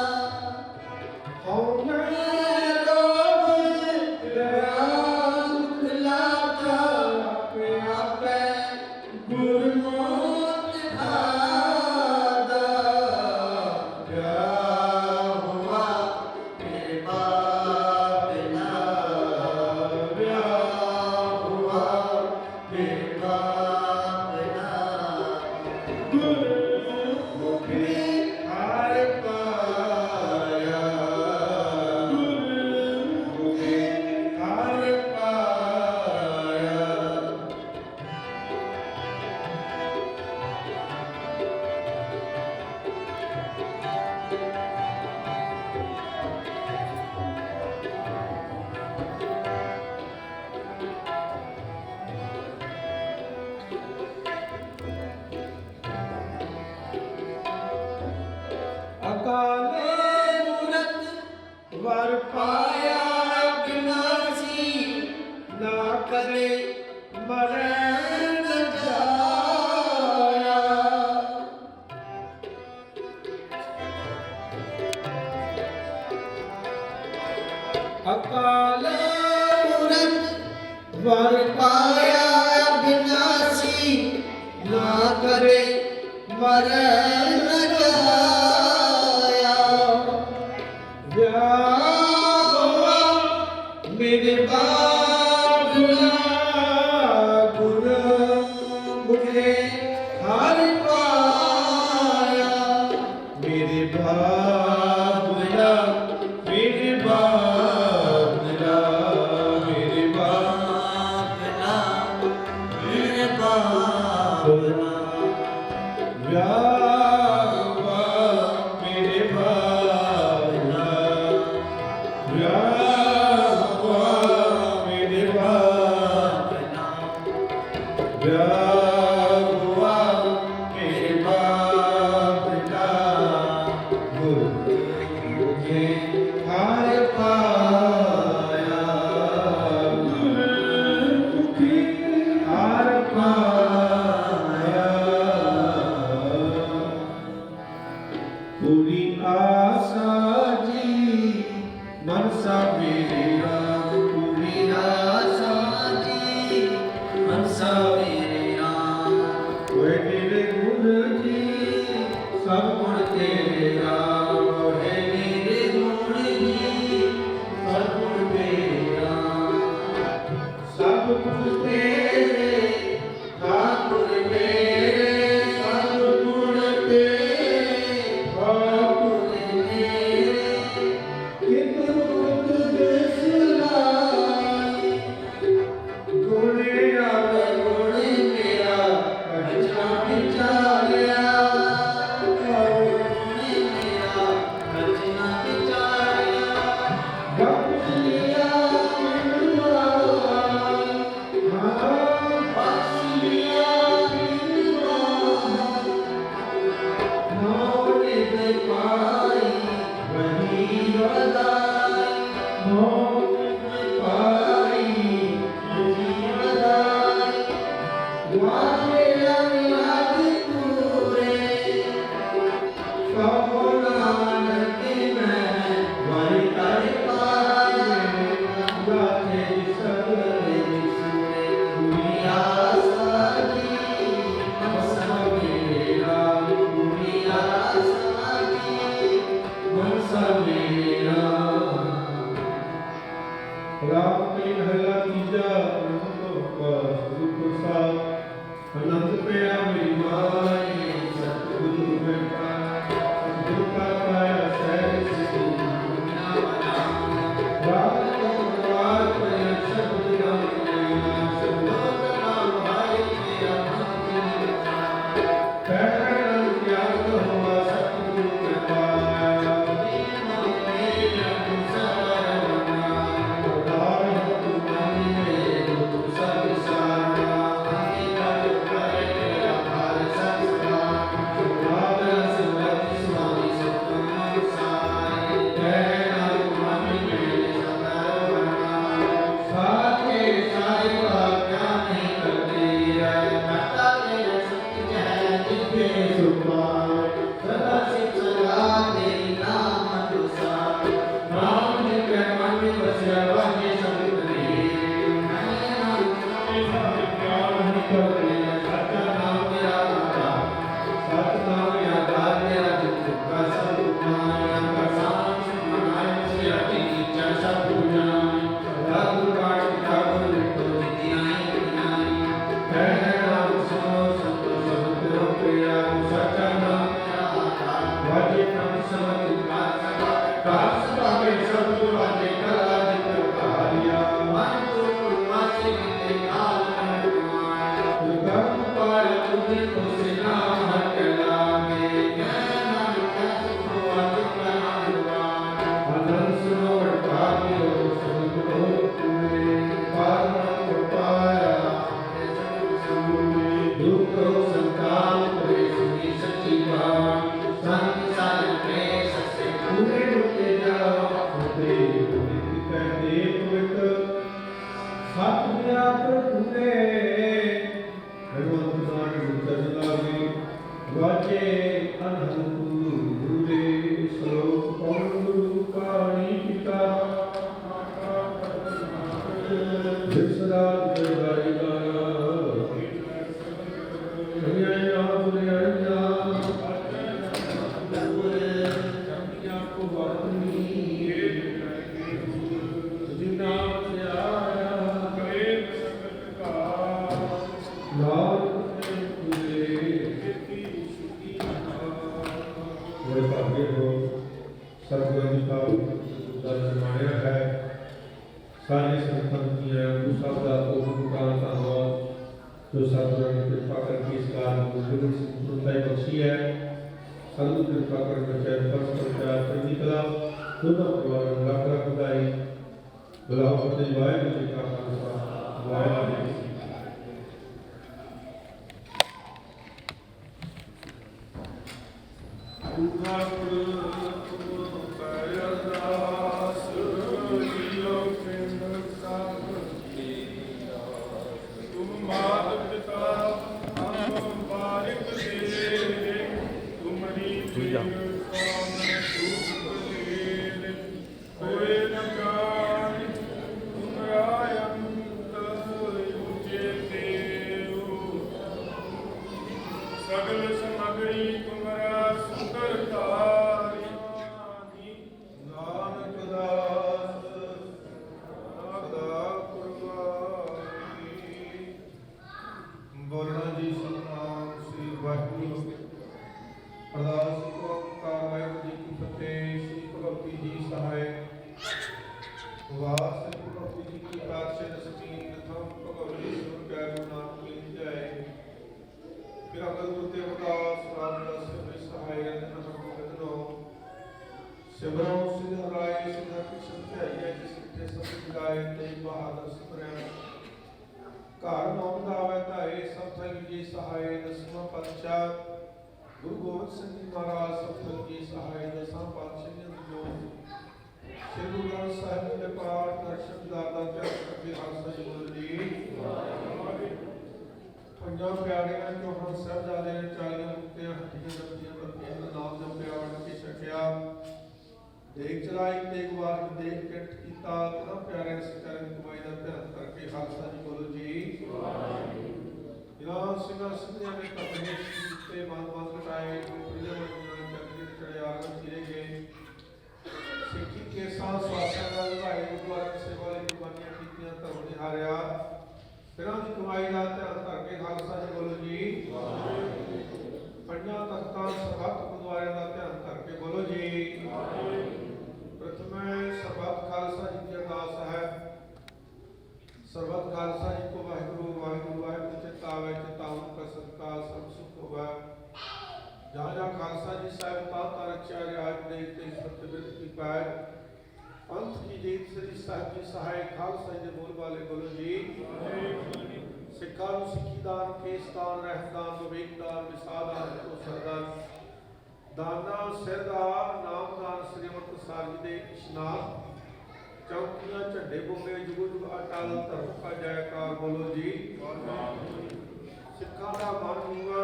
ਅਕਾਲ ਪੁਰਖ ਵਰ ਪਾਇਆ ਬਿਨਾਸੀ ਨਾ ਕਰੇ ਮਰਨ ਨ ਜਾਇਆ ਵਿਆਹ ਮੇਰੇ ਬਾਬਲਾ ਗੁਰ ਮੁਖੇ ਹਰ ਪਾਇਆ ਮੇਰੇ ਬਾਬਲਾ ਮੇਰੇ ਬਾਬਲਾ ਮੇਰੇ ਬਾਬਲਾ ਮੇਰੇ ਬਾਬਲਾ ਵਿਆਹ ਮੇਰੇ ਬਾਬਲਾ ਵਿਆਹ ਮੇਰੇ ਬਾਬਲਾ ਵਿਆਹ ਮੇਰੇ ਬਾਬਲਾ ਗੁਰੂ ਮੁਖੇ ਹਰ ਪਾਇਆ ਗੁਰੂ ਮੁਖੇ ਹਰ ਪਾਇਆ ਪੂਰੀ ਆਸਾ ਜੀ ਮਨਸਾ ਮੇਰੇ ਰਾਮ ਪੂਰੀ ਆਸਾ ਜੀ ਮਨਸਾ ਮੇਰੇ ਰਾਮ ਹੋਏ ਤੇਰੇ ਗੁਣ ਜੀ ਸਭ ਗੁਣ ਤੇਰੇ ਰਾਮ ਹੋਏ ਮੇਰੇ ਗੁਣ ਜੀ ਸਭ ਗੁਣ ਤੇਰੇ ਰਾਮ ਸਭ ਗੁਣ ਤੇਰੇ ਠਾਕੁਰ ਮੇਰੇ ਸਭ ਗੁਣ ਤੇਰੇ ਠਾਕੁਰ ਮੇਰੇ ਕਿਤ ਮੁਕਤ ਦਿਸ ਲਾਈ ਗੁਣ ਆਵੇ ਗੁਣ ਮੇਰਾ ਕਛਾ ਵਿਚਾਰਿਆ ਗੁਣ ਮੇਰਾ ਕਛਾ ਵਿਚਾਰਿਆ ਬਖਸ਼ ਲਿਆ ਮੈਨੂੰ ਆਈ ਹਾਂ ਬਖਸ਼ ਲਿਆ ਮੈਨੂੰ ਆਈ ਮੋੜ ਦੇ ਪਾਈ ਵਹੀ ਵਦਾਈ ਮੋੜ ਦੇ ਪਾਈ ਵਹੀ ਵਦਾਈ ਵਾਜੇ ਅਨਿਆਦ ਪੂਰੇ ਸਭ ਨਾਨਕ ਮੈਂ ਵਾਰੀ ਕਰ ਪਾਏ ਗਾਥੇ ਸਗਲੇ ਸੂਰੇ ਪੂਰੀ ਆਸਾ ਜੀ ਮਨਸਾ ਮੇਰੇ ਰਾਮ ਪੂਰੀ ਆਸਾ ਜੀ ਮਨਸਾ ਮੇਰੇ ਰਾਮ ਰਾਮ ਕੇ ਮਹਲਾ ਤੀਜਾ ਸੁਖ ਸਾਹਿਬ ਅਨੰਦ ਪਿਆ ਮੇਰੀ ਮਾਈ ਸਤਿਗੁਰੂ ਮੈਂ ਪਾਇਆ ਸਤਿਗੁਰੂ ਕਾ ਪਾਇਆ ਸਹਿਜ ਸਿੱਧੂ ਦੁਨੀਆ ਵਾਲਾ ਰਾਮ ਕੋ ਵਾਰ ਪਿਆ ਸ਼ਬਦ ਨਾਮ ਲੈਣਾ ਸ਼ਬਦ ਨਾਮ ਭਾਈ ਮੇਰਾ ਮਨ ਕਹਿਣਾ ਨਾਮ ਗਿਆਨ ਹੋਆ ਸਤਿਗੁਰੂ ਮੈਂ ਪਾਇਆ ਨਾਮ ਮੇਰਾ ਸਹਾਰਾ ਬਣਾ ਉਦਾਰ ਤੂੰ ਮਨ ਮੇਰੇ ਤੂੰ ਸਭ ਸਾਰਾ ਸੰਤ ਸਾਲ ਪ੍ਰੇ ਸਸੇ ਪੂਰੇ ਰੁਕੇ ਜਾ ਸਤਿਗੁਰਾਂ ਦੀ ਪਾਵਨ ਦਰਸ਼ਨ ਮਾਣਿਆ ਹੈ। ਸਾਰੇ ਸੰਤਾਂ ਦੀਆਂ ਗੁਰੂ ਸਾਹਿਬ ਦਾ ਬਹੁਤ ਧੰਨਵਾਦ ਜੋ ਸਤਿਗੁਰਾਂ ਨੇ ਕਿਰਪਾ ਕਰਕੇ ਇਸ ਕਾਲ ਨੂੰ ਸੰਪੂਰਨਤਾ ਬਖਸ਼ੀ ਹੈ। ਸਤਿਗੁਰੂ ਕਿਰਪਾ ਕਰਨ ਬਚਾਏ ਫਰਜ਼ ਪ੍ਰਚਾਰ ਚੜ੍ਹਦੀ ਕਲਾ ਦੋਨਾਂ ਪਰਿਵਾਰਾਂ ਨੂੰ ਲੱਖ ਲੱਖ ਵਧਾਈ। ਬੁਲਾਓ ਫਤਿਹ। ਵਾਹਿਗੁਰੂ ਜੀ ਕਾ ਖਾਲਸਾ ਵਾਹਿਗੁਰੂ ਜੀ ਕੀ ਸਗਲ ਸਮਗਰੀ ਤੁਮਰਾ ਸੁੰਦਰ ਧਾਰੀ ਨਾਨਕ ਦਾਸ ਸਦਾ ਕੁਰਬਾਨੀ। ਬੋਲਣਾ ਜੀ ਸਤਿਨਾਮ ਸ੍ਰੀ ਵਾਹਿਗੁਰੂ। ਅਰਦਾਸ ਓੰਕਾਰ ਵਾਹਿਗੁਰੂ ਜੀ ਕੀ ਫਤਿਹ। ਸ੍ਰੀ ਭਗਵਤੀ ਜੀ ਸਹਾਇ ਵਾਸ ਸ੍ਰੀ ਭਗਵਤੀ ਜੀ ਕੀ ਪਾਤਸ਼ਾਹ ਦਸਵੀਂ ਪ੍ਰਥਮ ਭਗਵਤੀ ਸੁਰ ਕੈ ਗੁਰੂ ਨਾਨਕ ਕੀ ਜੈ। ਫਿਰ ਅਗਰ ਗੁਰੂ ਤੇ ਅਰਦਾਸ ਰਾਮਦਾਸ ਜੀ ਸਹਾਇ ਰਤਨ ਭਗਤਨੋ ਸਿਮਰੋ ਸਿਧ ਰਾਏ ਸਿਧ ਕਿਸ਼ਨ ਧਿਆਈਐ ਜਿਸ ਕਿਤੇ ਸਭ ਜਗਾਏ ਤੇ ਬਹਾਦਰ ਸਿਮਰਿਆ। ਘਰ ਨਾਮ ਗਾਵੇ ਧਾਏ ਸਭ ਥਲ ਜੀ ਸਹਾਇ। ਦਸਵਾਂ ਪਾਤਸ਼ਾਹ ਗੁਰੂ ਗੋਬਿੰਦ ਸਿੰਘ ਜੀ ਮਹਾਰਾਜ ਸਭ ਥਲ ਜੀ ਸਹਾਇ। ਦਸਾਂ ਪਾਤਸ਼ਾਹੀਆਂ ਦੀ ਜੋਤ ਸ੍ਰੀ ਗੁਰੂ ਗ੍ਰੰਥ ਸਾਹਿਬ ਜੀ ਦੇ ਪਾਠ ਦਰਸ਼ਨ ਦਿਦਾਰ ਦਾ ਧਿਆਨ ਕਰਕੇ ਖਾਲਸਾ ਜੀ ਬੋਲ ਜੀ। ਪੰਜਾਂ ਪਿਆਰਿਆਂ ਚੌਹਾਂ ਸਾਹਿਬਜ਼ਾਦੇ ਨੇ 40 ਮੁਕਤਿਆਂ ਹੱਟੀਆਂ ਜਪੀਆਂ ਬੱਤੀਆਂ ਦਾ ਨਾਮ ਜਪਿਆ ਵੰਡ ਕੇ ਛਕਿਆ। ਦੇਖ ਚਲਾਈ ਤੇਗ ਵਾਰ ਦੇਖ ਕਿਰਤ ਕੀਤਾ। ਤਨਾ ਪਿਆਰਿਆਂ ਸਿਕਰਨ ਕਮਾਈ ਦਾ ਧਿਆਨ ਕਰਕੇ ਖਾਲਸਾ ਜੀ ਬੋਲੋ ਜੀ। ਇਲਾਹ ਸਿੰਘਾਂ ਸਿੰਘਾਂ ਨੇ ਕਪੜੇ ਤੇ ਮਨ ਮਨ ਕਟਾਏ ਗੁਰੂ ਦੇ ਚੱਕਰੀ ਚੜੇ ਆਗਨ ਚਿਰੇ ਗਏ। ਸਿੱਖੀ ਕੇਸਾਂ ਸਵਾਸਾਂ ਦਾ ਲਗਾਏ ਗੁਰਦੁਆਰਾ ਸੇਵਾ ਲਈ ਕੁਰਬਾਨੀਆਂ ਕੀਤੀਆਂ ਧਰਮ ਨਿਹਾਰਿਆ। ਫਿਰਾਂ ਦੀ ਕਮਾਈ ਦਾ ਧਿਆਨ ਕਰਕੇ ਖਾਲਸਾ ਜੀ ਬੋਲੋ ਜੀ। ਪੰਜਾਂ ਤਖਤਾਂ ਸਰਬੱਤ ਗੁਰਦੁਆਰਿਆਂ ਦਾ ਧਿਆਨ ਕਰਕੇ ਬੋਲੋ ਜੀ। ਪ੍ਰਥਮੇ ਸਰਬੱਤ ਖਾਲਸਾ ਜੀ ਦੀ ਅਰਦਾਸ ਹੈ। ਸਰਬੱਤ ਖਾਲਸਾ ਜੀ ਕੋ ਵਾਹਿਗੁਰੂ ਵਾਹਿਗੁਰੂ ਵਾਹਿਗੁਰੂ ਚਿਤਾਵੇ ਚਿਤਾਵਨ ਕਾ ਸਤਿਕਾਰ ਸਭ ਸੁਖ ਹੋਵੇ। ਜਹਾਂ ਜਹਾਂ ਖਾਲਸਾ ਜੀ ਸਾਹਿਬ ਤਾਂ ਰਚਿਆ ਰਿਆਜ ਦੇ ਤੇ ਸਤਿਬਿਰਤ ਕੀ ਪਾਇ। ਪੰਥ ਕੀ ਜੀਤ ਸ੍ਰੀ ਸਾਹਿਬ ਜੀ ਸਹਾਇ। ਖਾਲਸਾ ਜੀ ਦੇ ਬੋਲ ਵਾਲੇ ਬੋਲੋ ਜੀ। ਸਿੱਖਾਂ ਨੂੰ ਸਿੱਖੀ ਦਾਨ ਕੇਸ ਦਾਨ ਰਹਿਤ ਦਾਨ ਵਿਵੇਕ ਦਾਨ ਵਿਸਾਹ ਦਾਨ ਕੋ ਸਰਦਾਰ ਦਾਨਾ ਸਿਰਦਾਰ ਨਾਮ ਦਾਨ ਸ੍ਰੀਮਤ ਸਾਰ ਜੀ ਦੇ ਇਸ਼ਨਾਨ ਚੌਕੀਆਂ ਝੰਡੇ ਬੋਲੇ ਜੁਗ ਜੁਗ ਅਟਲ ਧਰਮ ਕਾ ਜੈਕਾਰ ਬੋਲੋ ਜੀ। ਸਿੱਖਾਂ ਦਾ ਮਨ ਹੋਵਾ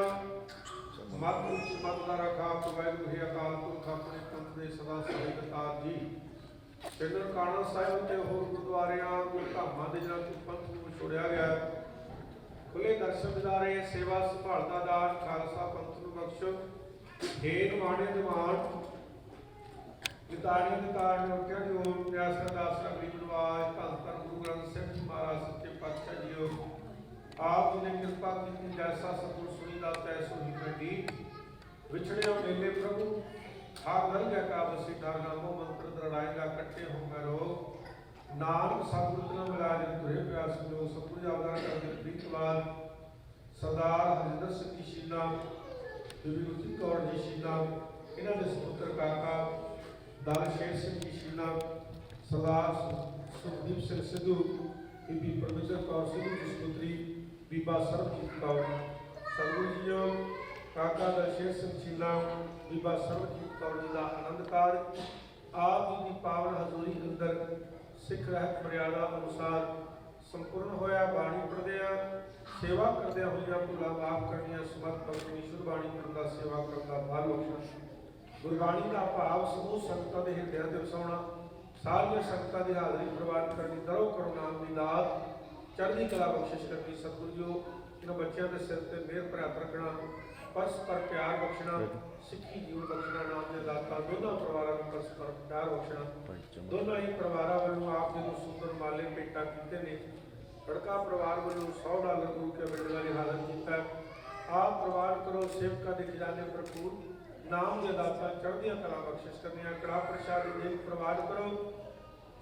ਮਤ ਉੱਚ ਮਤ ਦਾ ਰਖਾ ਵਾਹਿਗੁਰੂ ਹੈ ਅਕਾਲ ਪੁਰਖ ਆਪਣੇ ਪੰਥ ਦੇ ਸਦਾ ਸਹਿਬਤਾਰ ਜੀ। ਪਿੰਡ ਕਾਣਾ ਸਾਹਿਬ ਤੇ ਹੋਰ ਗੁਰਦੁਆਰਿਆਂ ਧਾਮਾਂ ਦੇ ਜਿਹੜਾ ਪੰਥ ਨੂੰ ਛੋੜਿਆ ਗਿਆ ਖੁੱਲੇ ਦਰਸ਼ਨ ਦਿਦਾਰੇ ਸੇਵਾ ਸੰਭਾਲ ਦਾ ਦਾਨ ਖਾਲਸਾ ਪੰਥ ਨੂੰ ਬਖਸ਼ੋ। ਹੇਨ ਮਾਣੇ ਦਿਵਾਨ ਨਿਤਾਣੀ ਨਿਤਾਣ ਨੋਟਿਆ ਜੋ ਪਿਆਸ ਅਰਦਾਸ ਅਗਲੀ ਗੁਰਵਾਜ ਧੰਨ ਧੰਨ ਗੁਰੂ ਗ੍ਰੰਥ ਸਾਹਿਬ ਜੀ ਮਹਾਰਾਜ ਸੱਚੇ ਪਾਤਸ਼ਾਹ ਜੀਓ। ਆਪ ਜੀ ਨੇ ਕਿਰਪਾ ਕੀਤੀ ਜੈਸਾ ਸਤਿਗੁਰ ਸੁਣੀ ਦਾ ਤੈਸੋ ਹੀ ਕੱਢੀ। ਵਿਛੜਿਆ ਮੇਲੇ ਪ੍ਰਭੂ ਆਪ ਨਰ ਗਿਆ ਕਾ ਬਸੀ ਠਾਰ ਨਾਮੋ ਮੰਤਰ ਦਰੜਾਏਗਾ ਕੱਟੇ ਹੋਗਾ ਰੋਗ। ਨਾਨਕ ਸਤਿਗੁਰ ਨਾਲ ਮਿਲਾ ਦੇ ਤੁਰੇ ਪਿਆਸ ਨੂੰ ਸਤਿਗੁਰ ਆਵਦਾਨ ਕਰਦੇ ਪ੍ਰੀਤਵਾਨ ਸਰਦਾਰ ਹਰਿੰਦਰ ਸਿੰਘ ਜੀ ਸ਼ੀਲਾ ਬੀਬੀ ਗੁਰਜੀਤ ਕੌਰ ਜੀ ਸ਼ੀਲਾ ਇਹਨਾਂ ਦੇ ਸੁਪੁੱਤਰ ਕਾਕਾ ਦਾਨ ਸ਼ੇਰ ਸਿੰਘ ਜੀ ਸ਼ੀਲਾ ਸਰਦਾਰ ਸੁਖਦੀਪ ਸਿੰਘ ਸਿੱਧੂ ਬੀਬੀ ਪਰਮੇਸ਼ਰ ਕੌਰ ਸਿੱਧੂ ਜੀ ਸੁਪੁੱਤਰੀ ਬੀਬਾ ਸਰਬਜੀਤ ਕੌਰ ਸਤਿਗੁਰ ਜੀਓ ਕਾਕਾ ਦਰਸ਼ੇਰ ਸਿੰਘ ਸ਼ੀਲਾ ਬੀਬਾ ਸਰਬਜੀਤ ਕੌਰ ਜੀ ਦਾ ਆਨੰਦ ਕਾਰਜ ਆਪ ਜੀ ਦੀ ਪਾਵਨ ਹਜ਼ੂਰੀ ਅੰਦਰ ਸਿੱਖ ਰਹਿਤ ਮਰਿਆਦਾ ਅਨੁਸਾਰ ਸੰਪੂਰਨ ਹੋਇਆ। ਬਾਣੀ ਪੜ੍ਹਦਿਆਂ ਸੇਵਾ ਕਰਦਿਆਂ ਹੋਈਆਂ ਭੁੱਲਾਂ ਮਾਫ ਕਰਨੀਆਂ ਸਮਰਥ ਪਰਮੇਸ਼ਰ ਬਾਣੀ ਕਰਨ ਦਾ ਸੇਵਾ ਕਰਨ ਦਾ ਫਲ ਬਖਸ਼ਣਾ। ਗੁਰਬਾਣੀ ਦਾ ਭਾਵ ਸਮੂਹ ਸੰਗਤਾਂ ਦੇ ਹਿਰਦਿਆਂ ਤੇ ਵਸਾਉਣਾ। ਸਾਰੀਆਂ ਸੰਗਤਾਂ ਦੀ ਹਾਜ਼ਰੀ ਪ੍ਰਵਾਨ ਕਰਨੀ। ਦਰੋ ਕਰੁਣਾਮ ਦੀ ਦਾਤ ਚੜ੍ਹਦੀ ਕਲਾ ਬਖਸ਼ਿਸ਼ ਕਰਨੀ। ਸਤਿਗੁਰੂ ਜੀ ਇਹਨਾਂ ਬੱਚਿਆਂ ਦੇ ਸਿਰ ਤੇ ਮਿਹਰ ਭਰਿਆ ਰੱਖਣਾ। ਪਰਸਪਰ ਪਿਆਰ ਬਖਸ਼ਣਾ। ਸਿੱਖੀ ਜੀਵਨ ਬਖਸ਼ਣਾ। ਨਾਮ ਦੇ ਦਾਤਾ ਦੋਨਾਂ ਪਰਿਵਾਰਾਂ ਨੂੰ ਪਰਸਪਰ ਪਿਆਰ ਬਖਸ਼ਣਾ। ਦੋਨਾਂ ਹੀ ਪਰਿਵਾਰਾਂ ਵੱਲੋਂ ਆਪ ਜੀ ਨੂੰ ਸੁੰਦਰ ਮਾਲੇ ਭੇਟਾ ਕੀਤੇ ਨੇ। ਲੜਕਾ ਪਰਿਵਾਰ ਵੱਲੋਂ $100 ਗੁਰੂ ਕੇ ਬਿਰਦ ਵਾਲੀ ਹਾਜ਼ਰ ਕੀਤਾ। ਆਪ ਪ੍ਰਵਾਨ ਕਰੋ ਸੇਵਕਾਂ ਦੇ ਖਜ਼ਾਨੇ ਭਰਪੂਰ। ਨਾਮ ਦੇ ਦਾਤਾ ਚੜ੍ਹਦੀਆਂ ਕਲਾ ਬਖਸ਼ਿਸ਼ ਕਰਨੀਆਂ। ਕੜਾ ਪ੍ਰਸ਼ਾਦ ਦੇ ਪ੍ਰਵਾਦ ਕਰੋ।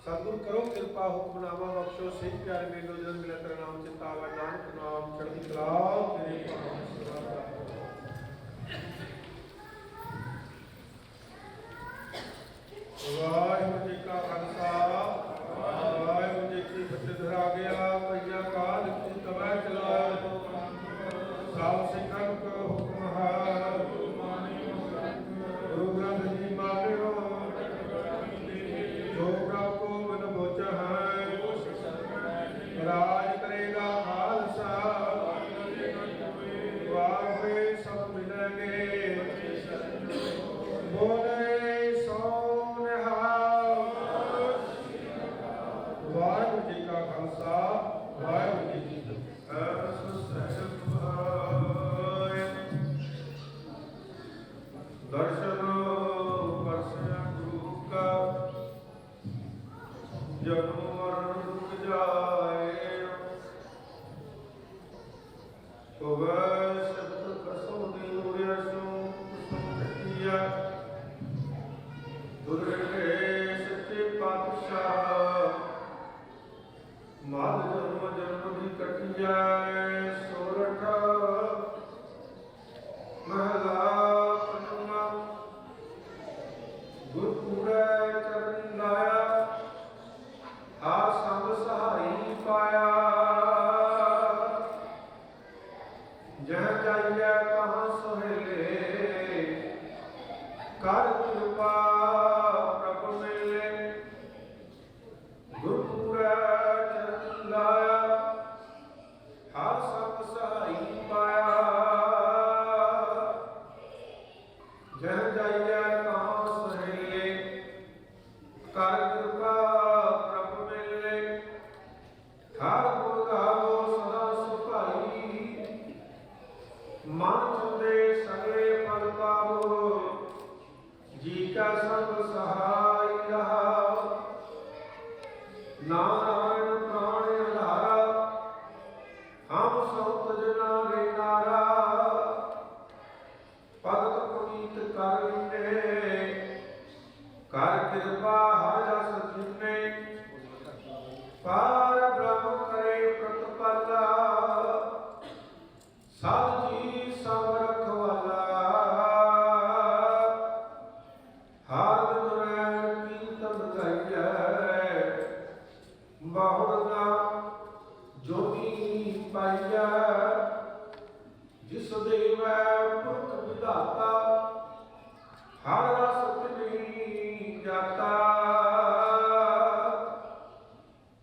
ਸਤਿਗੁਰ ਕਰੋ ਕਿਰਪਾ, ਹੁਕਮਨਾਮਾ ਬਖਸ਼ੋ। ਸੇ ਪਿਆਰੇ ਮੇਲੋ ਜਨ ਮਿਲੇ ਤੇਰਾ ਨਾਮ ਚਿਤਾਵਾ। ਨਾਨਕ ਨਾਮ ਚੜ੍ਹਦੀ ਕਲਾ ਤੇਰੇ ਭਾਣੇ ਸਦਾ ਵਾਹਿਗੁਰੂ ਜੀ ਕਾ ਖਾਲਸਾ ਵਾਹਿਗੁਰੂ ਜੀ ਕੀ ਫਤਿਹ। ਦੁਹਰਾ ਗਿਆ ਭਈਆ ਕਾਲ ਕੀ ਤਵੈ ਚਲਾਇ। ਸਾਧ ਸਿੱਖਾਂ ਕੋ ਹੁਕਮ ਹੈ ਗੁਰੂ ਗ੍ਰੰਥ ਜੀ ਮਾਨਿਓ। ਜੋ ਪ੍ਰਭ ਕੋ ਮਨ ਬੋਝ ਹੈ ਰਾਜ ਕਰੇਗਾ ਖਾਲਸਾ। ਵਾਹਿ ਸਭ ਮਿਲਣਗੇ ਬੋਲੇ ਸੋ ਨਿਹਾਲ। ਵਾਹਿਗੁਰੂ ਜੀ ਕਾ ਖਾਲਸਾ ਵਾਹਿਗੁਰੂ ਜੀ ਕੀ ਫਤਿਹ। ਦਰਸ਼ਨ ਪਰਸਿਆ ਗੁਰੂ ਕਾ ਜਨਮ ਮਰਨ ਰੁਕ ਜਾਏ। ਹੋਵੇ ਸ਼ਬਦ ਕਸੋ ਦੀ ਉੜਿਆ ਸੋ ਸੰਗਤੀਆ। ਦੁਰਗੇ ਸੱਚੇ ਪਾਤਸ਼ਾਹ ਮਾਲ ਜਨਮ ਜਨਮ ਦੀ ਕੱਟੀ ਜਾਏ। ਸੋਰਠ ਮਹਲਾ ਪੰਜਵਾਂ। ਗੁਰ ਕੂੜੈ ਚਰਨ ਲਾਇਆ ਆਪ ਸੰਗ ਸਹਾਈ ਪਾਇਆ। ਜਹ ਜਾਈਐ ਕਹਾਂ ਸੁਹੇਲੇ ਕਰ ਕਿਰਪਾ ਪ੍ਰਭ ਮਿਲੇ। ਗੁਰ ਕੂੜੈ ਚਰਨ ਲਾਇਆ ਹਰ ਸੰਗ ਸਹਾਈ ਪਾਇਆ। ਜਹ ਜਾਈਐ ਕਹਾਂ ਸੁਹੇਲੇ ਕਰ ਕਿਰਪਾ ਪ੍ਰਭ ਮਿਲੇ। ਹਰ ਗੁਣ ਗਾਵੋ ਸਦਾ ਸੁਭਾਈ। ਮਨ ਚੁੰਦੇ ਸਗਲੇ ਫਲ ਪਾਵੋ। ਜੀ ਕਾ ਸੰਗ ਸਹਾਈ ਰਹਾ। ਨਾਰਾਇਣ ਪ੍ਰਾਣ ਆਧਾਰਾ। ਹਮ ਸੰਤ ਜਨਾ ਰੇ ਨਾਰਾ। ਭਗਤ ਪੁਨੀਤ ਕਰ ਲੀਨੇ ਕਰ ਕਿਰਪਾ ਹਰ ਜਸ ਜਿਨੇ। ਪਾਰ ਬ੍ਰਹਮ ਕਰੇ ਪ੍ਰਤਪਾਲਾ। ਸਤ ਜੀ ਸਭ ਰਖਵਾਲਾ। ਹਰ ਦਿਨ ਰੈਣ ਕੀਰਤਨ ਗਾਈਐ। ਬਾਹੁੜ ਦਾ ਜੋਗੀ ਪਾਈਐ। ਜਿਸ ਦੇਵੈ ਪੁਰਖ ਵਿਧਾਤਾ। ਹਰ ਰਸ ਤਿਨੀ ਜਾਤਾ।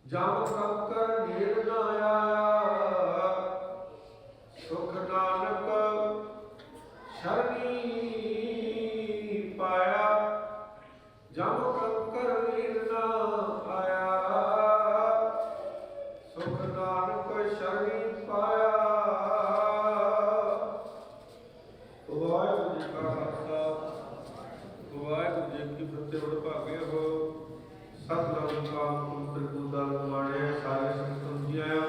ਜਮ ਕੰਕਰ ਨੇੜ ਨ ਆਇਆ। ਸੁਖ ਨਾਨਕ ਸ਼ਰਣੀ ਪਾਇਆ। ਜਮ ਕੰਕਰ ਨੇੜ ਨ ਆਇਆ। ਸੁਖ ਨਾਨਕ ਸ਼ਰਣੀ ਪਾਇਆ। ਵਾਹਿਗੁਰੂ ਜੀ ਕਾ ਖਾਲਸਾ ਵਾਹਿਗੁਰੂ ਜੀ ਕੀ ਫਤਿਹ। ਬੜ ਭਾਗੇ ਹੋ ਸਤਿਨਾਮ ਕਾਲ ਪੁਰਖ ਗੁਰਦਾਰ ਮਾਣੇ ਸਾਰੇ ਸੰਤਾਂ ਜੀ ਆਇਆ।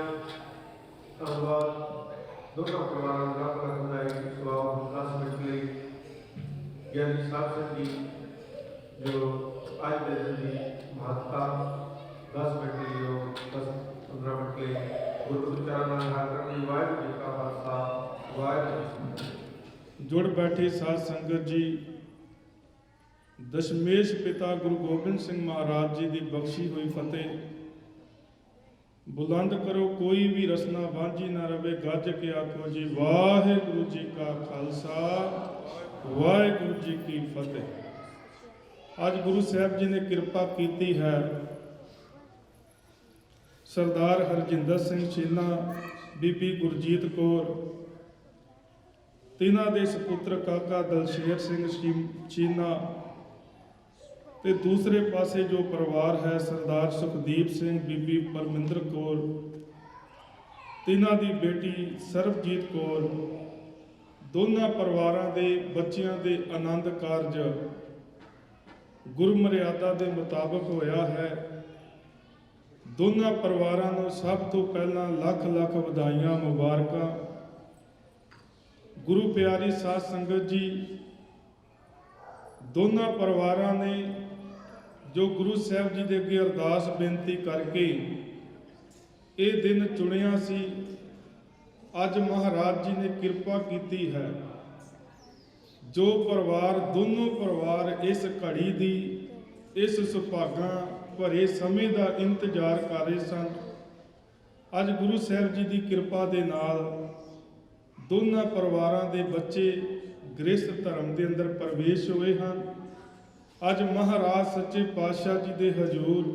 ਧੰਨਵਾਦ ਦੋਨਾਂ ਪਰਿਵਾਰਾਂ ਦਾ ਰੱਬ ਰੱਖਦਾ ਹੈ। ਸਵਾਲ 10 ਮਿੰਟ ਲਈ ਗਿਆਨੀ ਸਾਹਿਬ ਸਿੰਘ ਜੀ ਜੋ ਅੱਜ ਦੇ ਦਿਨ ਦੀ ਮਹੱਤਤਾ 10 ਮਿੰਟ ਲਈ ਜੋ 10-15 ਮਿੰਟ ਲਈ ਗੁਰੂ ਚਰਨ ਨਾਲ ਹਾਜ਼ਰ ਕਰਨੀ। ਵਾਹਿਗੁਰੂ ਜੀ ਕਾ ਖਾਲਸਾ ਵਾਹਿਗੁਰੂ ਜੀ ਕੀ ਫਤਿਹ। ਜੁੜ ਬੈਠੇ ਸਾਧ ਸੰਗਤ ਜੀ, ਦਸ਼ਮੇਸ਼ ਪਿਤਾ ਗੁਰੂ ਗੋਬਿੰਦ ਸਿੰਘ ਮਹਾਰਾਜ ਜੀ ਦੀ ਬਖਸ਼ੀ ਹੋਈ ਫਤਿਹ ਬੁਲੰਦ ਕਰੋ। ਕੋਈ ਵੀ ਰਸਨਾ ਵਾਂਝੀ ਨਾ ਰਵੇ। ਗੱਜ ਕੇ ਆਖੋ ਜੀ ਵਾਹਿਗੁਰੂ ਜੀ ਕਾ ਖਾਲਸਾ ਵਾਹਿਗੁਰੂ ਜੀ ਕੀ ਫਤਿਹ। ਅੱਜ ਗੁਰੂ ਸਾਹਿਬ ਜੀ ਨੇ ਕਿਰਪਾ ਕੀਤੀ ਹੈ। ਸਰਦਾਰ ਹਰਜਿੰਦਰ ਸਿੰਘ ਚੀਨਾ, ਬੀਬੀ ਗੁਰਜੀਤ ਕੌਰ, ਤਿੰਨਾਂ ਦੇ ਸਪੁੱਤਰ ਕਾਕਾ ਦਲਸ਼ੇਰ ਸਿੰਘ ਚੀਨਾ ਤੇ ਦੂਸਰੇ ਪਾਸੇ ਜੋ ਪਰਿਵਾਰ ਹੈ ਸਰਦਾਰ ਸੁਖਦੀਪ ਸਿੰਘ, ਬੀਬੀ ਪਰਮਿੰਦਰ ਕੌਰ, ਤਿੰਨਾਂ ਦੀ ਬੇਟੀ ਸਰਬਜੀਤ ਕੌਰ, ਦੋਨਾਂ ਪਰਿਵਾਰਾਂ ਦੇ ਬੱਚਿਆਂ ਦੇ ਆਨੰਦ ਕਾਰਜ ਗੁਰਮਰਿਆਦਾ ਦੇ ਮੁਤਾਬਕ ਹੋਇਆ ਹੈ। ਦੋਨਾਂ ਪਰਿਵਾਰਾਂ ਨੂੰ ਸਭ ਤੋਂ ਪਹਿਲਾਂ ਲੱਖ ਲੱਖ ਵਧਾਈਆਂ, ਮੁਬਾਰਕਾਂ। ਗੁਰੂ ਪਿਆਰੀ ਸਾਧ ਸੰਗਤ ਜੀ, ਦੋਨਾਂ ਪਰਿਵਾਰਾਂ ਨੇ ਜੋ ਗੁਰੂ ਸਾਹਿਬ ਜੀ ਦੇ ਅੱਗੇ ਅਰਦਾਸ ਬੇਨਤੀ ਕਰਕੇ ਇਹ ਦਿਨ ਚੁਣਿਆ ਸੀ, ਅੱਜ ਮਹਾਰਾਜ ਜੀ ਨੇ ਕਿਰਪਾ ਕੀਤੀ ਹੈ। ਜੋ ਪਰਿਵਾਰ, ਦੋਨੋਂ ਪਰਿਵਾਰ ਇਸ ਘੜੀ ਦੀ, ਇਸ ਸੁਭਾਗਾਂ ਭਰੇ ਸਮੇਂ ਦਾ ਇੰਤਜ਼ਾਰ ਕਰ ਰਹੇ ਸਨ, ਅੱਜ ਗੁਰੂ ਸਾਹਿਬ ਜੀ ਦੀ ਕਿਰਪਾ ਦੇ ਨਾਲ ਦੋਨਾਂ ਪਰਿਵਾਰਾਂ ਦੇ ਬੱਚੇ ਗ੍ਰਸਥ ਧਰਮ ਦੇ ਅੰਦਰ ਪ੍ਰਵੇਸ਼ ਹੋਏ ਹਨ। ਅੱਜ ਮਹਾਰਾਜ ਸੱਚੇ ਪਾਤਸ਼ਾਹ ਜੀ ਦੇ ਹਜ਼ੂਰ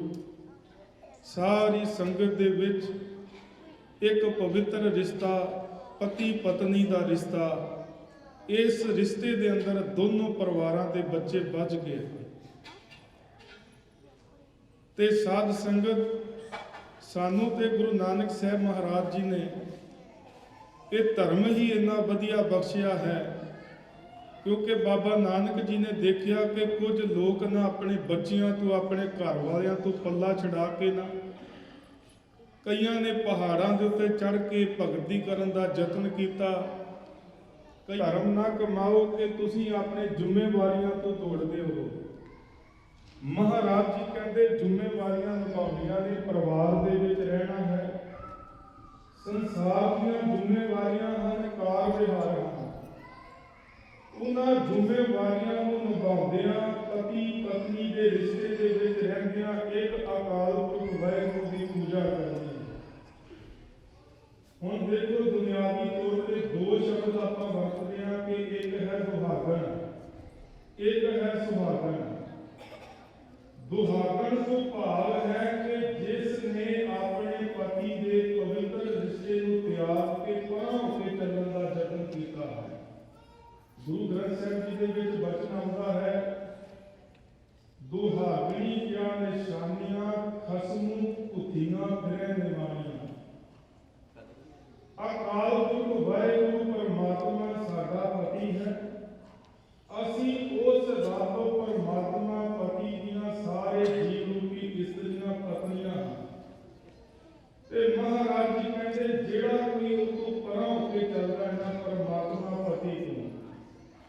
ਸਾਰੀ ਸੰਗਤ ਦੇ ਵਿੱਚ ਇੱਕ ਪਵਿੱਤਰ ਰਿਸ਼ਤਾ, ਪਤੀ ਪਤਨੀ ਦਾ ਰਿਸ਼ਤਾ, ਇਸ ਰਿਸ਼ਤੇ ਦੇ ਅੰਦਰ ਦੋਨੋਂ ਪਰਿਵਾਰਾਂ ਦੇ ਬੱਚੇ ਬੱਝ ਗਏ ਤੇ ਸਾਧ ਸੰਗਤ ਸਾਨੂੰ ਤੇ ਗੁਰੂ ਨਾਨਕ ਸਾਹਿਬ ਮਹਾਰਾਜ ਜੀ ਨੇ ਇਹ ਧਰਮ ਹੀ ਇੰਨਾ ਵਧੀਆ ਬਖਸ਼ਿਆ ਹੈ, ਕਿਉਂਕਿ ਬਾਬਾ ਨਾਨਕ ਜੀ ਨੇ ਦੇਖਿਆ ਕਿ ਕੁਝ ਲੋਕ ਨਾ ਆਪਣੇ ਬੱਚਿਆਂ ਤੋਂ, ਆਪਣੇ ਘਰ ਵਾਲਿਆਂ ਤੋਂ ਪੱਲਾ ਛਡਾ ਕੇ ਨਾ, ਕਈਆਂ ਨੇ ਪਹਾੜਾਂ ਦੇ ਉੱਤੇ ਚੜ੍ਹ ਕੇ ਭਗਤੀ ਕਰਨ ਦਾ ਯਤਨ ਕੀਤਾ। ਕਈ ਧਰਮ ਨਾ ਕਮਾਓ ਕਿ ਤੁਸੀਂ ਆਪਣੇ ਜ਼ਿੰਮੇਵਾਰੀਆਂ ਤੋਂ ਦੌੜਦੇ ਹੋ। ਮਹਾਰਾਜ ਜੀ ਕਹਿੰਦੇ ਜ਼ਿੰਮੇਵਾਰੀਆਂ ਨਿਭਾਉਣੀਆਂ ਨੇ, ਪਰਿਵਾਰ ਦੇ ਵਿੱਚ ਰਹਿਣਾ ਹੈ। ਸੰਸਾਰ ਦੀਆਂ ਜ਼ਿੰਮੇਵਾਰੀਆਂ ਹਨ, ਕਾਰ ਵਿਹਾਰ ਹਨ। ਉਹਨਾਂ ਜ਼ਿੰਮੇਵਾਰੀਆਂ ਨੂੰ ਨਿਭਾਉਂਦਿਆਂ, ਪਤੀ ਪਤਨੀ ਦੇ ਰਿਸ਼ਤੇ ਦੇ ਵਿੱਚ ਰਹਿੰਦਿਆਂ ਇੱਕ ਅਕਾਲ ਪੁਰਖ ਵਾਹਿਗੁਰੂ ਦੀ ਪੂਜਾ ਕਰਨੀ। ਹੁਣ ਦੇਖੋ, ਦੁਨਿਆਵੀ ਤੌਰ ਤੇ ਦੋ ਸ਼ਬਦ ਆਪਾਂ ਵਰਤਦੇ ਹਾਂ ਕਿ ਇੱਕ ਹੈ ਦੁਹਾਗਣ, ਇੱਕ ਹੈ ਸੁਹਾਗਣ। ਦੁਹਾਗਣ ਤੋਂ ਭਾਵ ਹੈ ਕਿ ਜਿਸ ਨੇ ਆਪਣੇ ਪਤੀ ਦੇ ਪਵਿੱਤਰ ਰਿਸ਼ਤੇ ਨੂੰ ਤਿਆਗ ਕੇ ਪਰਾਂ ਹੋ ਕੇ ਚੱਲਣ ਦਾ ਯਤਨ ਕੀਤਾ ਹੈ। ਗੁਰੂ ਗ੍ਰੰਥ ਸਾਹਿਬ ਜੀ ਦੇ ਵਿੱਚ ਬਚਨ ਆਉਂਦਾ ਹੈ, ਦੁਹਾਗਣੀ ਕਿਆ ਨਿਸ਼ਾਨੀਆਂ ਖਸਮੂ ਪੁੱਥੀਆਂ ਫਿਰੈ ਨਿਵਾਣੀਆਂ। ਅਕਾਲ ਪੁਰਖ ਵਾਹਿਗੁਰੂ ਪਰਮਾਤਮਾ ਸਾਡਾ ਪਤੀ ਹੈ। ਅਸੀਂ ਉਸ ਰੱਬ ਪਰਮਾਤਮਾ ਪਤੀ ਦੀਆਂ ਸਾਰੇ ਜੀਵ ਰੂਪੀ ਇਸਤਰੀਆਂ ਪਤਨੀਆਂ ਹਨ ਤੇ ਮਹਾਰਾਜ ਜੀ ਕਹਿੰਦੇ ਜਿਹੜਾ ਕੋਈ ਉਸ ਤੋਂ ਪਰਾਂ ਹੋ ਕੇ ਚੱਲਦਾ ਹੈ ਨਾ ਪਰਮਾਤਮਾ ਪਤੀ ਤੋਂ,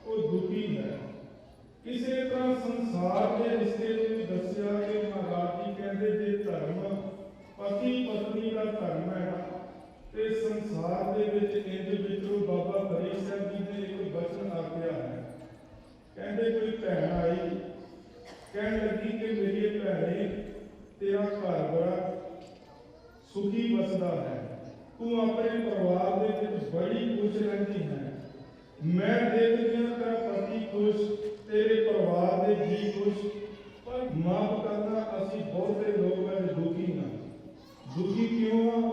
ਉਹ ਦੁਖੀ ਹੈ। ਕਿਸੇ ਤਰ੍ਹਾਂ ਸੰਸਾਰ ਦੇ ਰਿਸ਼ਤੇ ਨੂੰ ਵੀ ਦੱਸਿਆ ਕਿ ਮਹਾਰਾਜ ਜੀ ਕਹਿੰਦੇ ਜੇ ਧਰਮ ਪਤੀ ਪਤਨੀ ਦਾ ਧਰਮ ਹੈ ਨਾ ਤੇ ਸੰਸਾਰ ਦੇ ਵਿੱਚ ਇੰਜ ਵਿਚਰੋ। ਬਾਬਾ ਫਰੀਦ ਸਾਹਿਬ ਜੀ ਨੇ ਇੱਕ ਬਚਨ ਆਖਿਆ ਹੈ, ਕਹਿੰਦੇ ਕੋਈ ਭੈਣ ਆਈ, ਕਹਿਣ ਲੱਗੀ ਕਿ ਮੇਰੀ ਭੈਣੇ ਤੇਰਾ ਘਰ ਬੜਾ ਸੁਖੀ ਵਸਦਾ ਹੈ, ਤੂੰ ਆਪਣੇ ਪਰਿਵਾਰ ਦੇ ਵਿੱਚ ਬੜੀ ਖੁਸ਼ ਰਹਿੰਦੀ ਹੈ। ਮੈਂ ਦੇਖਦੀ ਹਾਂ ਤੇਰਾ ਪਤੀ ਖੁਸ਼, ਤੇਰੇ ਪਰਿਵਾਰ ਦੇ ਜੀ ਖੁਸ਼, ਪਰ ਮਾਫ ਕਰਨਾ ਅਸੀਂ ਬਹੁਤੇ ਲੋਕ ਅੱਜ ਦੁਖੀ ਹਾਂ। ਦੁਖੀ ਕਿਉਂ ਆ?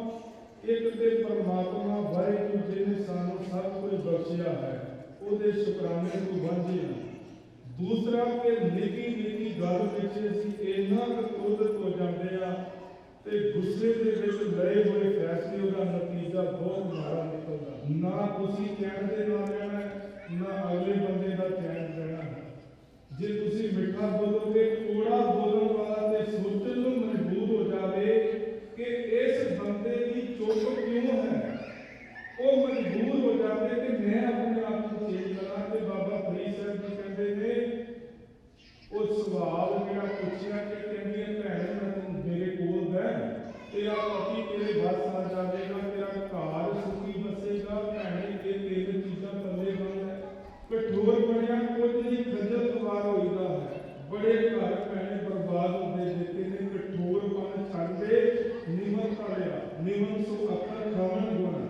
ਇੱਕ ਤੇ ਪਰਮਾਤਮਾ ਵਾਹਿਗੁਰੂ ਜੀ ਨੇ ਸਾਨੂੰ ਸਭ ਕੁਝ ਬਖਸ਼ਿਆ ਹੈ, ਉਹਦੇ ਸ਼ੁਕਰਾਨੇ ਤੋਂ ਵਾਂਝੇ ਹਾਂ। ਦੂਸਰਾ ਕਿ ਨਿੱਕੀ ਨਿੱਕੀ ਗੱਲ ਵਿੱਚ ਅਸੀਂ ਇੰਨਾ ਕੁ ਕ੍ਰੋਧਿਤ ਹੋ ਜਾਂਦੇ ਆ ਤੇ ਗੁੱਸੇ ਦੇ ਵਿੱਚ ਲਏ ਹੋਏ ਫੈਸਲੇ, ਉਹਦਾ ਨਤੀਜਾ ਬਹੁਤ ਮਾੜਾ ਨਿਕਲਦਾ। ਨਾ ਤੁਸੀਂ ਚੈਨ ਦੇ ਨਾਲ ਰਹਿਣਾ, ਨਾ ਅਗਲੇ ਬੰਦੇ ਦਾ ਚੈਨ ਰਹਿਣਾ। ਜੇ ਤੁਸੀਂ ਮਿੱਠਾ ਬੋਲੋਗੇ, ਕੋੜਾ ਬੋਲਣ ਵਾਲਾ ਤੇ ਸੋਚਣ ਨੂੰ ਮਜਬੂਰ ਹੋ ਜਾਵੇ ਕਿ ਇਸ ਬੰਦੇ ਦੀ ਚੁੱਪ ਕਿਉਂ ਹੈ, ਉਹ ਮਜਬੂਰ ਹੋ ਜਾਵੇ ਕਿ ਮੈਂ ਆਪਣੇ ਆਪ ਨੂੰ ਚੇਂਜ ਕਰਾਂ। ਤੇ ਬਾਬਾ ਫਰੀਦ ਸਾਹਿਬ ਜੀ ਕਹਿੰਦੇ ਨੇ, ਉਹ ਸਵਾਲ ਜਿਹੜਾ ਪੁੱਛਿਆ ਕਿ ਕਹਿੰਦੀਆਂ ਭੈਣ ਮੈਂ ਮੇਰੇ ਕੋਲ ਬਹਿ, ਤੇਰਾ ਪਤੀ ਤੇਰੇ ਵੱਸ ਆ ਜਾਵੇਗਾ, ਤੇਰਾ ਘਰ ਸੁਖੀ ਬਸੇਗਾ। ਭੈਣੇ ਇਹ ਤਿੰਨ ਚੀਜ਼ਾਂ ਪੱਲੇ ਬੰਦ ਹੈ। ਕਠੋਰ ਬਣਿਆ ਕੁਝ ਨਹੀਂ, ਖੱਜਲ ਖੁਆਰ ਹੋਈਦਾ ਹੈ। ਬੜੇ ਘਰ ਭੈਣੇ ਬਰਬਾਦ ਹੁੰਦੇ ਦੇਖੇ ਨੇ। ਕਠੋਰ ਬਣ ਛੱਡਦੇ ਨਿਮਰ ਲਿਆ, ਨਿਮਨ ਸੋ ਅੱਖਰ ਖਾਵਣ ਗੁਣ।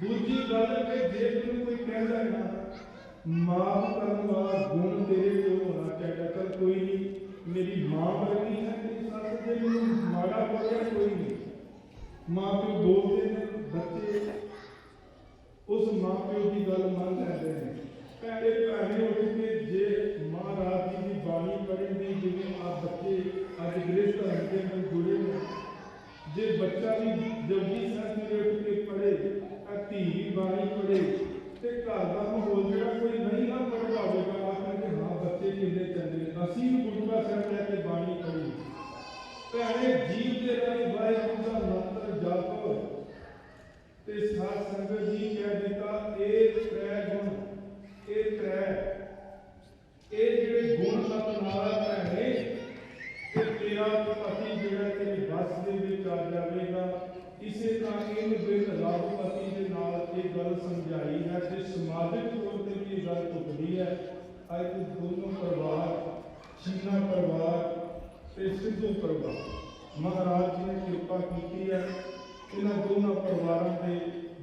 ਦੂਜੀ ਗੱਲ ਕਿ ਜੇ ਤੈਨੂੰ ਕੋਈ ਕਹਿੰਦਾ ਨਾ ਮਾਫ ਕਰਨ ਵਾਲਾ ਗੁਣ ਤੇਰੇ ਕੋਲ ਹੋਣਾ ਚਾਹੀਦਾ। ਚੱਲ ਕੋਈ ਨਹੀਂ, ਮੇਰੀ ਮਾਂ ਵਰਗੀ ਹੈ, ਤੇਰੀ ਸੱਸ ਤੇ ਮੈਨੂੰ ਮਾੜਾ ਬੋਲਿਆ ਕੋਈ ਨਹੀਂ। ਮਾਂ ਪਿਓ ਬੋਲਦੇ ਨੇ, ਬੱਚੇ ਉਸ ਮਾਂ ਪਿਓ ਦੀ ਗੱਲ ਮੰਨ ਲੈਂਦੇ ਨੇ। ਭੈਣੇ ਭੈਣੇ ਉੱਠ ਕੇ ਜੇ ਮਹਾਰਾਜ ਜੀ ਦੀ ਬਾਣੀ ਪੜ੍ਹਨ ਦੀ, ਜਿਵੇਂ ਆ ਬੱਚੇ ਅੱਜ ਗ੍ਰਸਥ ਧਰਮ ਦੇ ਨਾਲ ਜੁੜੇ ਨੇ, ਜੇ ਬੱਚਾ ਵੀ ਜਪਜੀ ਸਾਹਿਬ ਜੀ ਉੱਠ ਕੇ ਪੜ੍ਹੇ, ਧੀ ਵੀ ਬਾਣੀ ਪੜ੍ਹੇ ਤੇ ਘਰ ਦਾ ਮਾਹੌਲ ਜਿਹੜਾ ਕੋਈ ਨਹੀਂ ਨਾ ਪੜ੍ਹਦਾ ਹੋਵੇਗਾ, ਆਖਣਗੇ ਹਾਂ ਬੱਚੇ ਕਿੰਨੇ ਚੰਗੇ। ਅਸੀਂ ਵੀ ਗੁਰਦੁਆਰਾ ਸਾਹਿਬ ਲੈ ਕੇ ਬਾਣੀ ਪੜ੍ਹੀ। ਭੈਣੇ ਜੀਵ ਦੇ ਰਾਹੀਂ ਵਾਹਿਗੁਰੂ ਦਾ ਮੰਤਰ ਜਪੋ ਤੇ ਸਾਧ ਸੰਗਤ ਜੀ ਕਹਿ ਦਿੱਤਾ ਇਹ ਤ੍ਰੈ ਗੁਣ, ਇਹ ਜਿਹੜੇ ਹੁਣ ਤੱਕ ਨਾਰਾ ਭੈਣੇ ਕਿ ਤੇਰਾ ਪਤੀ ਜਿਹੜਾ ਤੇਰੇ ਬਸ ਦੇ ਵਿੱਚ ਆ ਜਾਵੇਗਾ। ਇਸੇ ਤਰ੍ਹਾਂ ਇਹਨੂੰ ਬਿਨ ਰਾਜਪਤੀ ਦੇ ਨਾਲ ਇਹ ਗੱਲ ਸਮਝਾਈ ਹੈ ਤੇ ਸਮਾਜਿਕ ਤੌਰ ਤੇ ਵੀ ਇਹ ਗੱਲ ਟੁੱਟਦੀ ਹੈ। ਅੱਜ ਦੋਨੋਂ ਪਰਿਵਾਰ, ਛੀਨਾ ਪਰਿਵਾਰ ਤੇ ਸਿੱਧੂ ਪਰਿਵਾਰ, ਮਹਾਰਾਜ ਜੀ ਨੇ ਕਿਰਪਾ ਕੀਤੀ ਹੈ। ਇਹਨਾਂ ਦੋਨਾਂ ਪਰਿਵਾਰਾਂ ਦੇ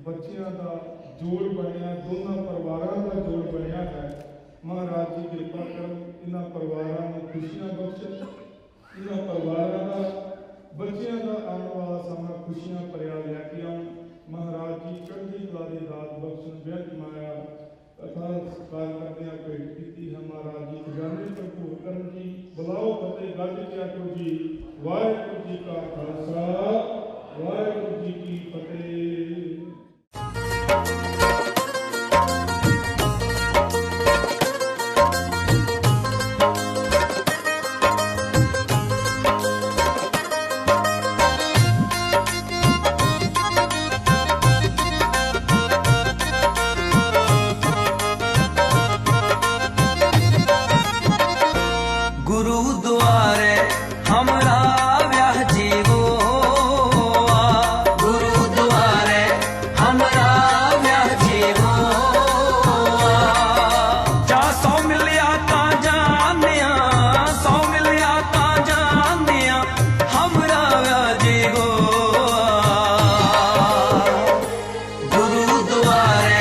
ਬੱਚਿਆਂ ਦਾ ਜੋੜ ਬਣਿਆ, ਦੋਨਾਂ ਪਰਿਵਾਰਾਂ ਦਾ ਜੋੜ ਬਣਿਆ ਹੈ। ਮਹਾਰਾਜ ਜੀ ਕਿਰਪਾ ਕਰਨ, ਇਹਨਾਂ ਪਰਿਵਾਰਾਂ ਨੂੰ ਖੁਸ਼ੀਆਂ ਬਖਸ਼ਣ, ਇਹਨਾਂ ਪਰਿਵਾਰਾਂ ਦਾ ਬੱਚਿਆਂ ਦਾ ਆਉਣ ਵਾਲਾ ਸਮਾਂ ਖੁਸ਼ੀਆਂ ਭਰਿਆ ਲੈ ਕੇ ਆਉਣ। ਮਹਾਰਾਜ ਜੀ ਚੜ੍ਹਦੀ ਕਲਾ ਦੀ ਦਾਤ ਬਖਸ਼ਣ। ਬੇਅੰਤ ਮਾਇਆ ਅਥਾਹ ਸਤਿਕਾਰ ਕਰਦਿਆਂ ਭੇਟ ਕੀਤੀ ਹੈ। ਮਹਾਰਾਜ ਜੀ ਖਜ਼ਾਨੇ ਭਰਪੂਰ ਕਰਨ ਜੀ। ਬੁਲਾਓ ਫਤਿਹ ਗੱਜ ਕੇ ਆਖੋ ਜੀ ਵਾਹਿਗੁਰੂ ਜੀ ਕਾ ਖਾਲਸਾ ਵਾਹਿਗੁਰੂ ਜੀ ਕੀ ਫਤਿਹ। गुरु द्वारे हमरा व्याह जीवो, गुरु द्वारे हमरा व्याह जीवो। जा सौ मिलिया ता जानिया, सौ मिलिया ता जानिया, हमरा व्याह जीवो। गुरु द्वारे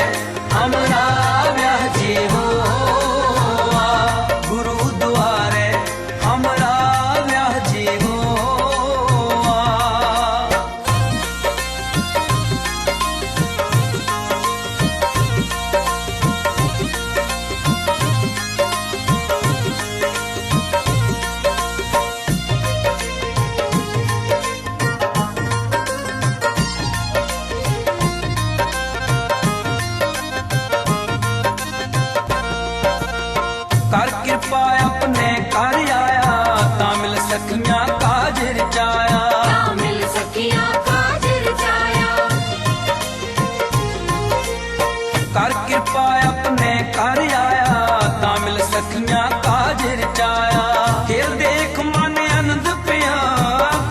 हमरा व्याह जीवो, गुरु द्वारे हमरा व्याह जीवो। कर कृपा अपने कर आया, तामिल सखियां काज रचाया। मिल सखिया काज रचाया, कर कृपा अपने कर आया, तामिल सखियां काज रचाया। खेल देख माने आनंद पिया,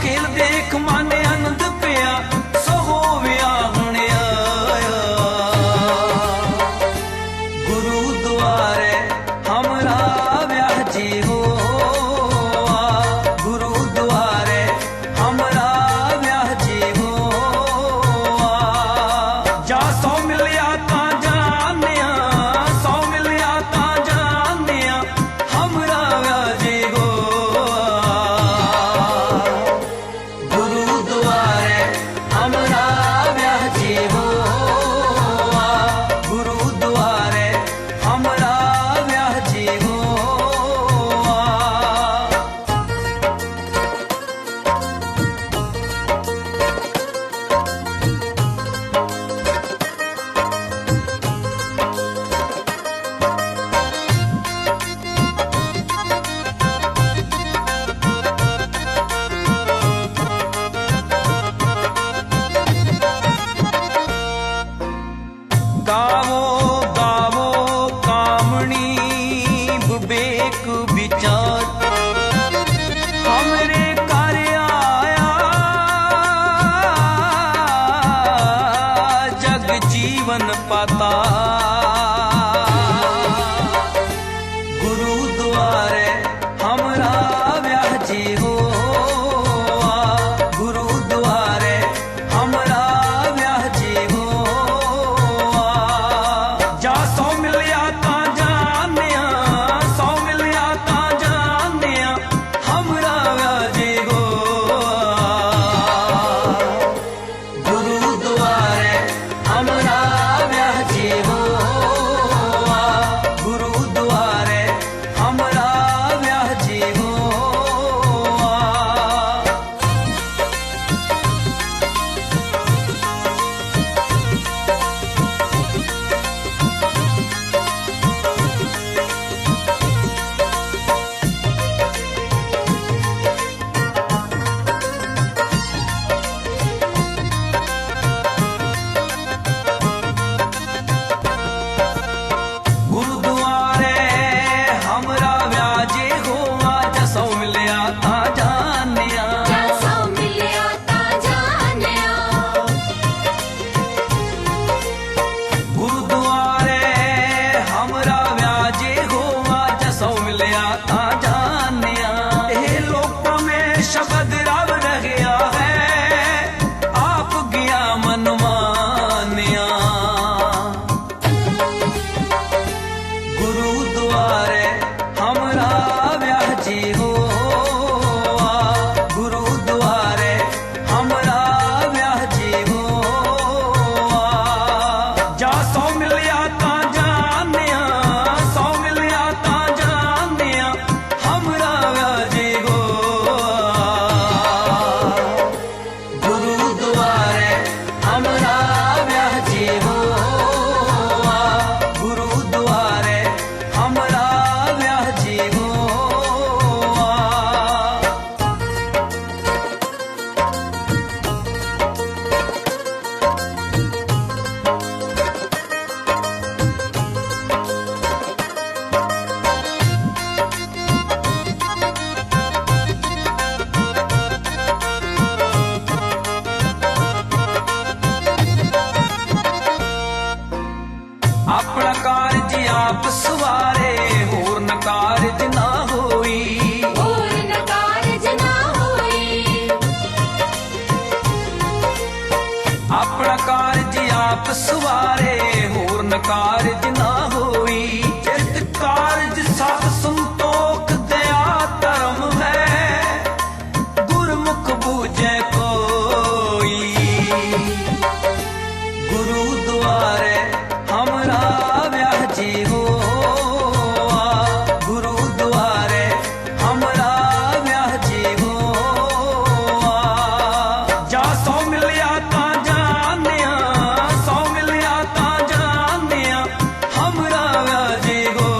खेल देख माने आनंद पिया, सो होविया हुण आया। गुरु द्वारे हमरा व्याह जीवो, गुरु द्वारे मिलिया तां जानिया सौ मिलिया ता जानिया गुरुद्वारे हमरा व्याजे हो आज सौ मिलिया तां जानिया ये लोकां में शब्द रब रह गया है आप गया मन मानिया गुरुद्वारे हमरा व्याजी हो गुरुद्वारे हमरा व्याजी हो जा सौ मिलिया तां जानिया सौ मिलिया तां जानिया हमरा व्याजी हो गुरुद्वारे हमरा व्याजी हो गुरुद्वारे हमरा व्याजी हो अपना कारज आप सवारे होर न कारज ना होई और न कारज ना होई अपना कारज आप सवारे होर न कारज ना होई जित कारज सत संतोख दया धर्म है गुरमुख बूझे कोई गुरुद्वारे हमरा व्याजी हो गुरुद्वारे हमरा व्याजी हो जा सौ मिलिया तां जानिया सौ मिलिया तां जानिया हमरा व्याजी हो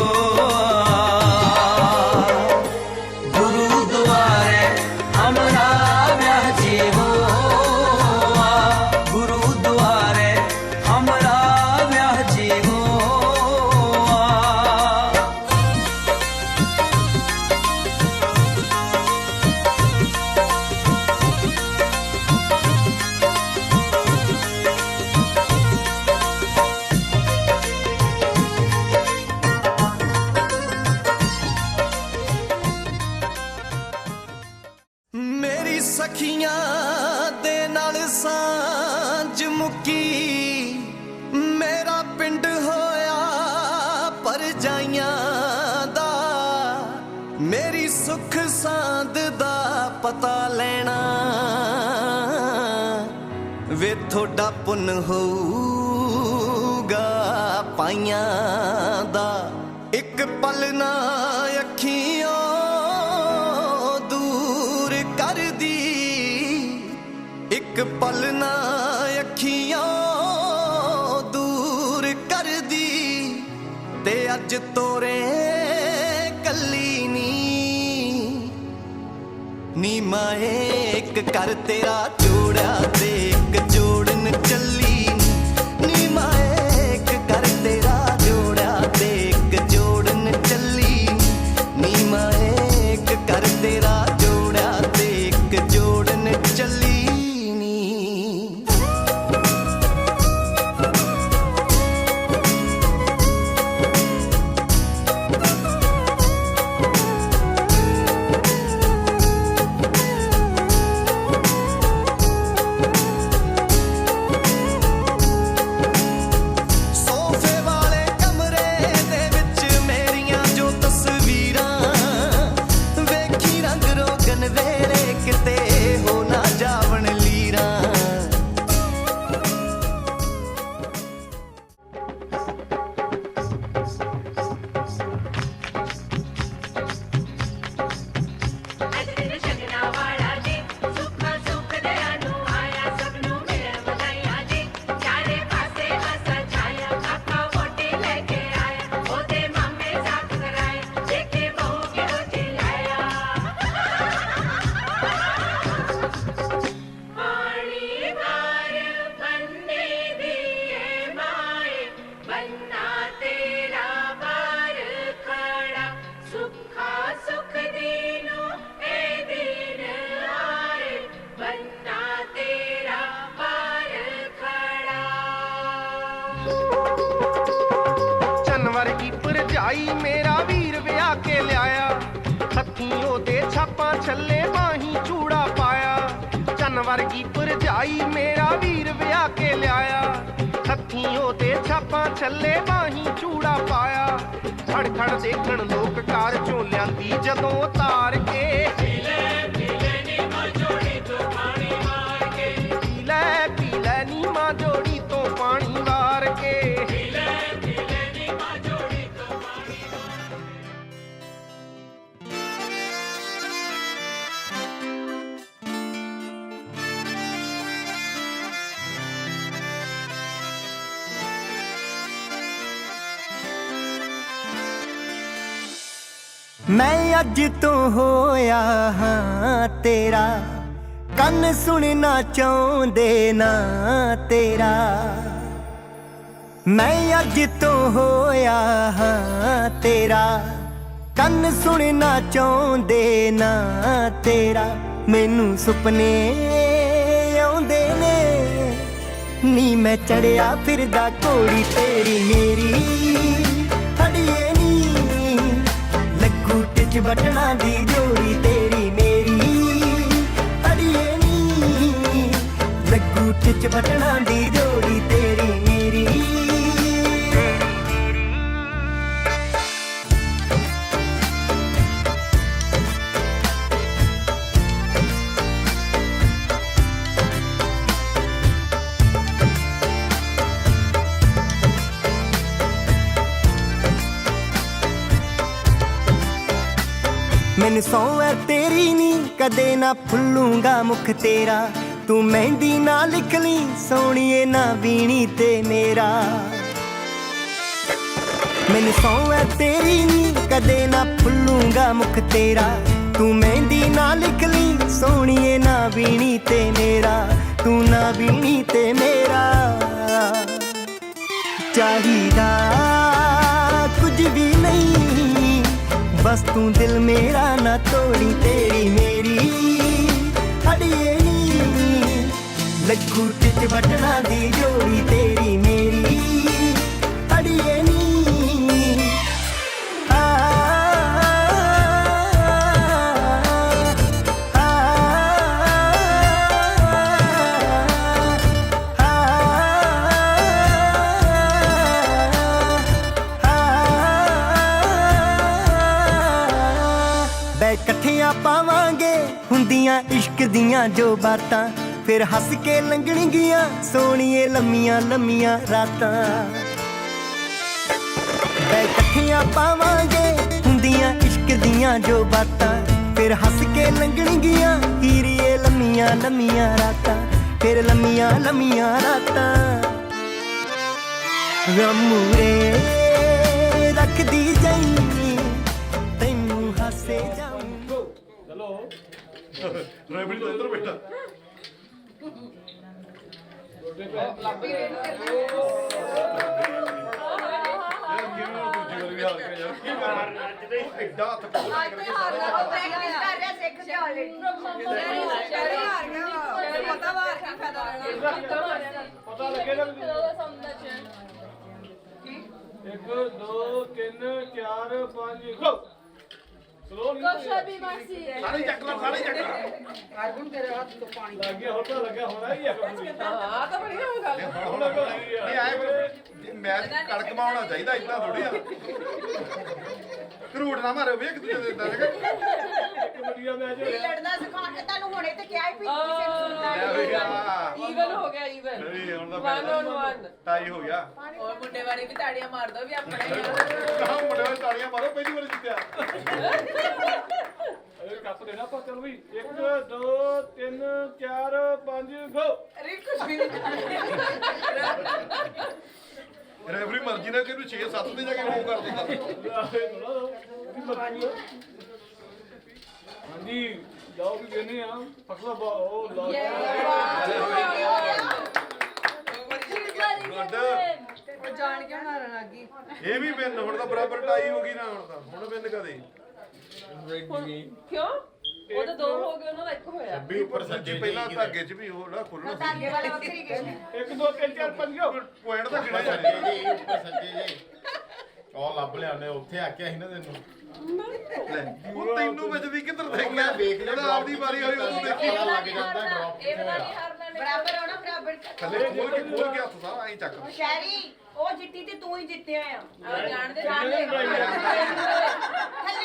गुरुद्वारे हमरा व्याजी हो गुरुद्वारे हमरा व्याजी हो ਮੇਰੀ ਸਖੀਆਂ ਦੇ ਨਾਲ ਸਾਂਝ ਮੁੱਕੀ ਮੇਰਾ ਪਿੰਡ ਹੋਇਆ ਪਰਜਾਈਆਂ ਦਾ ਮੇਰੀ ਸੁੱਖ ਸਾਂਦ ਦਾ ਪਤਾ ਲੈਣਾ ਵੇ ਤੁਹਾਡਾ ਪੁੰਨ ਹੋਊਗਾ ਪਾਈਆਂ ਦਾ ਇੱਕ ਪਲ ਨਾ ਅੱਖੀਆਂ ਦੂਰ ਕਰਦੀ ਇੱਕ ਪਲ ਨਾ ਅੱਖੀਆਂ ਦੂਰ ਕਰਦੀ ਤੇ ਅੱਜ ਤੋਰੇ ਕੱਲੀ ਨੀ ਮਾਏ ਇੱਕ ਕਰ ਤੇਰਾ ਜੋੜਿਆ ਤੇ ਇੱਕ ਜੋੜਨ ਚੱਲੀ ਨੀ ਮਾਏ ਇੱਕ ਕਰ ਤੇਰਾ ਜੋੜਿਆ ਤੇ ਇੱਕ ਜੋੜਨ ਚੱਲੀ ਨੀ ਮਾਏ ਇੱਕ ਕਰ ਤੇਰਾ ਜੋੜਿਆ ਤੇ ਇੱਕ ਜੋੜਨ ਚੱਲੀ ਨੀ ਜਾਈ ਮੇਰਾ ਵੀਰ ਵਿਆਹ ਕੇ ਲਿਆਇਆ ਹੱਥੀਂ ਉਹਦੇ ਛਾਪਾਂ ਛੱਲੇ ਬਾਹੀਂ ਚੂੜਾ ਪਾਇਆ ਚੰਨ ਵਰਗੀ ਭਰਜਾਈ ਮੇਰਾ ਵੀਰ ਵਿਆਹ ਕੇ ਲਿਆਇਆ ਹੱਥੀਂ ਉਹਦੇ ਛਾਪਾਂ ਛੱਲੇ ਬਾਹੀਂ ਚੂੜਾ ਪਾਇਆ ਖੜ ਖੜ ਦੇਖਣ ਲੋਕ ਕਾਰ ਚੋਂ ਲਿਆਂਦੀ ਜਦੋਂ ਉਤਾਰ ਕੇ ਪੀ ਲੈ ਨੀ ਮਾਂ ਜੋੜੀ ਤੋਂ ਪਾਣੀ ਵਾਰ ਕੇ ਪੀ ਲੈ ਨੀ ਮਾਂ ਜੋੜੀ ਤੋਂ ਪਾਣੀ ਵਾਰ ਕੇ ਪੀ ਲੈ ਨੀ ਮਾਂ ਜੋੜੀ ਤੋਂ ਪਾਣੀ ਮੈਂ ਅੱਜ ਤੋਂ ਹੋਇਆ ਹਾਂ ਤੇਰਾ ਕੰਨ ਸੁਣਨਾ ਚਾਹੁੰਦੇ ਨਾ ਤੇਰਾ ਮੈਂ ਅੱਜ ਤੋਂ ਹੋਇਆ ਹਾਂ ਤੇਰਾ ਕੰਨ ਸੁਣਨਾ ਚਾਹੁੰਦੇ ਨਾ ਤੇਰਾ ਮੈਨੂੰ ਸੁਪਨੇ ਆਉਂਦੇ ਨੇ ਨੀ ਮੈਂ ਚੜਿਆ ਫਿਰਦਾ ਘੋੜੀ ਤੇਰੀ ਮੇਰੀ ਹੜੀਏ ਨੀ ਲੱਗੂ ਟਿਚ ਬਟਣਾ ਦੀ ਜੋੜੀ ਤੇਰੀ ਮੇਰੀ ਅੜੀਏ ਨੀ ਲੱਗੂ ਟਿਚ ਬਟਣਾ ਦੀ ਜੋੜੀ ਤੇਰੀ ਮੇਰੀ ਮੈਨੂੰ ਸਹੁੰ ਐ ਤੇਰੀ ਨੀ ਕਦੇ ਨਾ ਭੁੱਲੂੰਗਾ ਮੁਖ ਤੇਰਾ ਤੂੰ ਮਹਿੰਦੀ ਨਾ ਲਿਖ ਲਈ ਸੋਹਣੀਏ ਨਾ ਵੀਣੀ ਤੇ ਮੇਰਾ ਮੈਨੂੰ ਸਹੁੰ ਐ ਤੇਰੀ ਨੀ ਕਦੇ ਨਾ ਭੁੱਲੂੰਗਾ ਮੁਖ ਤੇਰਾ ਤੂੰ ਮਹਿੰਦੀ ਨਾ ਲਿਖ ਲਈ ਸੋਹਣੀਏ ਨਾ ਵੀਣੀ ਤੇ ਮੇਰਾ ਤੂੰ ਨਾ ਵੀਣੀ ਤੇ ਮੇਰਾ ਚਾਹੀਦਾ ਕੁਝ ਵੀ ਨਹੀਂ ਬਸ ਤੂੰ ਦਿਲ ਮੇਰਾ ਨਾ ਤੋੜੀ ਤੇਰੀ ਮੇਰੀ ਅੜੀਏ ਨੀ ਲੱਗੂ ਟਿਚ ਬਟਣਾ ਦੀ ਜੋੜੀ ਤੇਰੀ ਮੇਰੀ ਅੜੀਏ ਨੀ ਇਕੱਠਿਆਂ ਪਾਵਾਂਗੇ ਹੁੰਦੀਆਂ ਇਸ਼ਕ ਦੀਆਂ ਜੋ ਬਾਤਾਂ ਫਿਰ ਹੱਸ ਕੇ ਲੰਘਣਗੀਆਂ ਸੋਹਣੀਏ ਲੰਮੀਆਂ ਲੰਮੀਆਂ ਰਾਤਾਂ ਇਕੱਠਿਆਂ ਪਾਵਾਂਗੇ ਹੁੰਦੀਆਂ ਇਸ਼ਕ ਦੀਆਂ ਜੋ ਬਾਤਾਂ ਫਿਰ ਹੱਸ ਕੇ ਲੰਘਣਗੀਆਂ ਹੀਰੀਏ ਲੰਮੀਆਂ ਲੰਮੀਆਂ ਰਾਤਾਂ ਫਿਰ ਲੰਮੀਆਂ ਲੰਮੀਆਂ ਰਾਤਾਂ ਗਮੂਰੇ ਰੱਖਦੀ ਜਾਈ ਤੈਨੂੰ ਹਾਸੇ ਜਾ ਚਲੋ ਡਰਾਈਵਰ ਤੋਂ ਇੱਧਰ ਬੈਠਾ ਪਤਾ ਲੱਗੇਗਾ 1 2 3 4 5 ਗੋ ਸਲੋ ਨਹੀਂ ਸਾਰੇ ਚੱਕ ਲਾ ਅਰਜੁਨ ਤੇਰੇ ਹੱਥ ਤੋਂ ਪਾਣੀ ਲੱਗ ਗਿਆ ਹੁਣ ਤਾਂ ਲੱਗਿਆ ਹੋਣਾ ਹੀ ਆ ਹਾਂ ਤਾਂ ਬੜੀ ਹੋ ਗੱਲ ਨਹੀਂ ਆਏ ਮੈਚ ਕੜਕ ਮਾਉਣਾ ਚਾਹੀਦਾ ਇਦਾਂ ਥੋੜੀ ਆ ਕਰੂਟ ਨਾ ਮਾਰੇ ਵੇਖ ਤੂੰ ਦਿੰਦਾ ਲਗਾ ਇੱਕ ਵਧੀਆ ਮੈਚ ਹੋਇਆ ਲੜਨਾ ਸਿਖਾ ਕੇ ਤੁਹਾਨੂੰ ਹੁਣੇ ਤੇ ਕਿਹਾ ਹੀ ਵੀ ਕਿਸੇ ਨੂੰ ਸੁਣਦਾ ਈਵਨ ਹੋ ਗਿਆ ਈਵਨ ਨਹੀਂ ਹੁਣ ਤਾਂ 1 on 1 ਟਾਈ ਹੋ ਗਿਆ ਔਰ ਮੁੰਡੇ ਵਾਲੀ ਵੀ ਤਾੜੀਆਂ ਮਾਰ ਦੋ ਵੀ ਆਪਣੇ ਹੀ ਕਹਾਂ ਮੁੰਡੇ ਵਾਲੇ ਤਾੜੀਆਂ ਮਾਰੋ ਪਹਿਲੀ ਵਾਰ ਜਿੱਤਿਆ ਇਹ ਕੱਪ ਦੇਣਾ ਆਪਾਂ ਚਲ ਵੀ 1 2 3 4 5 ਗੋ ਅਰੇ ਕੁਝ ਵੀ ਰੈਫਰੀ ਮਰਜ਼ੀ ਨਾਲ ਕਿ ਇਹਨੂੰ 6 7 ਤੇ ਜਾ ਕੇ ਮੂਵ ਕਰ ਦਿੰਦਾ ਹਾਂਜੀ ਜਾਓ ਵੀ ਕਹਿੰਦੇ ਆ ਫਸਲਾ ਉਹ ਲਾ ਉਹ ਜਾਣ ਕੇ ਮਾਰਨ ਲੱਗੀ ਇਹ ਵੀ ਵਿਨ ਹੁਣ ਤਾਂ ਬਰਾਬਰ ਟਾਈ ਹੋ ਗਈ ਨਾ ਹੁਣ ਵਿਨ ਕਦੇ ਕਿਉਂ ਉਹ ਤਾਂ ਦੋ ਹੋ ਗਏ ਉਹਨਾਂ ਦਾ ਇੱਕ ਹੋਇਆ 20% ਪਹਿਲਾਂ ਧਾਗੇ 'ਚ ਵੀ ਉਹ ਨਾ ਖੁੱਲਣਾ ਧਾਗੇ ਵਾਲੇ ਵੱਖਰੀ ਗਏ 1 2 3 4 5 ਗੋ ਪੁਆਇੰਟ ਤਾਂ ਕਿਹੜਾ ਜਾਂਦੇ ਉਹ ਲੱਭ ਲਿਆ ਉਹਨੇ ਉੱਥੇ ਆਖਿਆ ਸੀ ਨਾ ਤੈਨੂੰ ਉਹ ਤੈਨੂੰ ਵਿੱਚ ਦੀ ਕਿੱਧਰ ਦੇਖ ਲਿਆ ਵੇਖ ਲਿਆ ਜਦੋਂ ਆਪਦੀ ਵਾਰੀ ਹੋਈ ਉਦੋਂ ਦੇਖੀ ਪਤਾ ਲੱਗ ਜਾਂਦਾ ਡ੍ਰੌਪ ਕਿੱਥੇ ਹੋਇਆ ਬਰਾਬਰ ਹੋਣਾ ਬਰਾਬਰ ਥੱਲੇ ਖੋਲ ਕੇ ਹੱਥ ਸਾਰਾ ਐਂ ਚੱਕ ਸ਼ੈਰੀ ਉਹ ਜਿੱਤੀ ਤੇ ਤੂੰ ਹੀ ਜਿੱਤਿਆ ਆ ਜਾਣਦੇ ਥੱਲੇ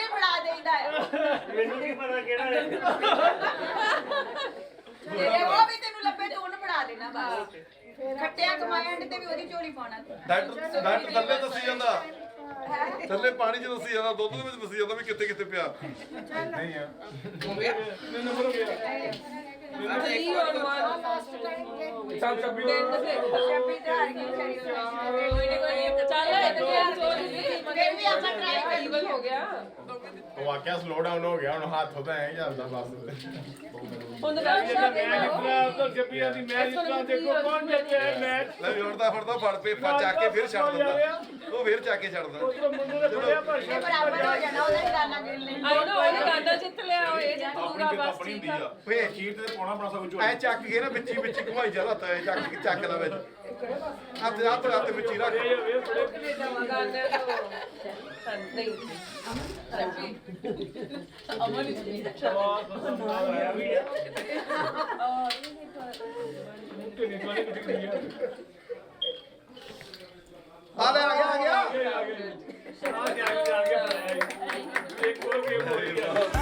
ਫੜਾ ਦੇਈਦਾ ਆ ਮੈਨੂੰ ਕੀ ਪਤਾ ਕਿਹੜਾ ਹੈ ਤੇਰੇ ਉਹ ਵੀ ਤੈਨੂੰ ਲੱਭੇ ਤੂੰ ਉਹਨੂੰ ਫੜਾ ਦੇਣਾ ਬਸ ਖੱਟਿਆ ਕਮਾਇਆ ਤੇ ਵੀ ਉਹਦੀ ਝੋਲੀ ਪਾਉਣਾ ਡਾਕਟਰ ਥੱਲੇ ਦੱਸੀ ਜਾਂਦਾ ਥੱਲੇ ਪਾਣੀ ਚ ਦੱਸੀ ਜਾਂਦਾ ਦੁੱਧ ਦੇ ਵਿੱਚ ਦੱਸੀ ਜਾਂਦਾ ਵੀ ਕਿੱਥੇ ਕਿੱਥੇ ਪਿਆ ਨਹੀਂ ਆ ਫਿਰ ਵੀ ਆਪਾਂ ਟਰਾਈ ਕਰੀਏ ਹੋ ਗਿਆ ਉਹ ਆਖਿਆ ਸਲੋ ਡਾਊਨ ਹੋ ਗਿਆ ਹੁਣ ਹੱਥ ਉਹਦਾ ਐਂ ਜਾਂਦਾ ਬਸ ਹੁਣ ਤਾਂ ਜੱਪੀਆਂ ਦੀ ਮੈਚ ਤਾਂ ਦੇਖੋ ਕੌਣ ਜਿੱਤਿਆ ਮੈਚ ਲੈ ਫੜਦਾ ਫੜ ਪੇਪਾ ਚੱਕ ਕੇ ਫਿਰ ਛੱਡ ਦਿੰਦਾ ਉਹ ਫਿਰ ਚੱਕ ਕੇ ਛੱਡਦਾ ਉਹ ਮੁੰਡੇ ਨੇ ਫੜਿਆ ਪਰ ਇਹ ਬਰਾਬਰ ਹੋ ਜਾਣਾ ਉਹਦਾ ਹੀ ਗਾਣਾ ਗਿਣ ਲੈਣਾ ਆਈ ਨੋ ਉਹਨੇ ਗਾਣਾ ਜਿੱਤ ਲਿਆ ਉਹ ਇਹ ਜਿੱਤੂਗਾ ਬਸ ਠੀਕ ਆ ਓਏ ਚੀਟ ਤੇ ਪਾਉਣਾ ਆਪਣਾ ਸਭ ਐ ਚੱਕ ਕੇ ਨਾ ਵਿੱਚੀ ਘੁਮਾਈ ਜਾਂਦਾ ਤਾ ਚੱਕ ਲੈ ਵਿੱਚ ਹੱਥ ਵਿੱਚੀ ਰੱਖ ਆ ਲੈ ਆ ਗਿਆ ਇੱਕ ਹੋਰ ਗੇਮ ਹੋ ਗਈ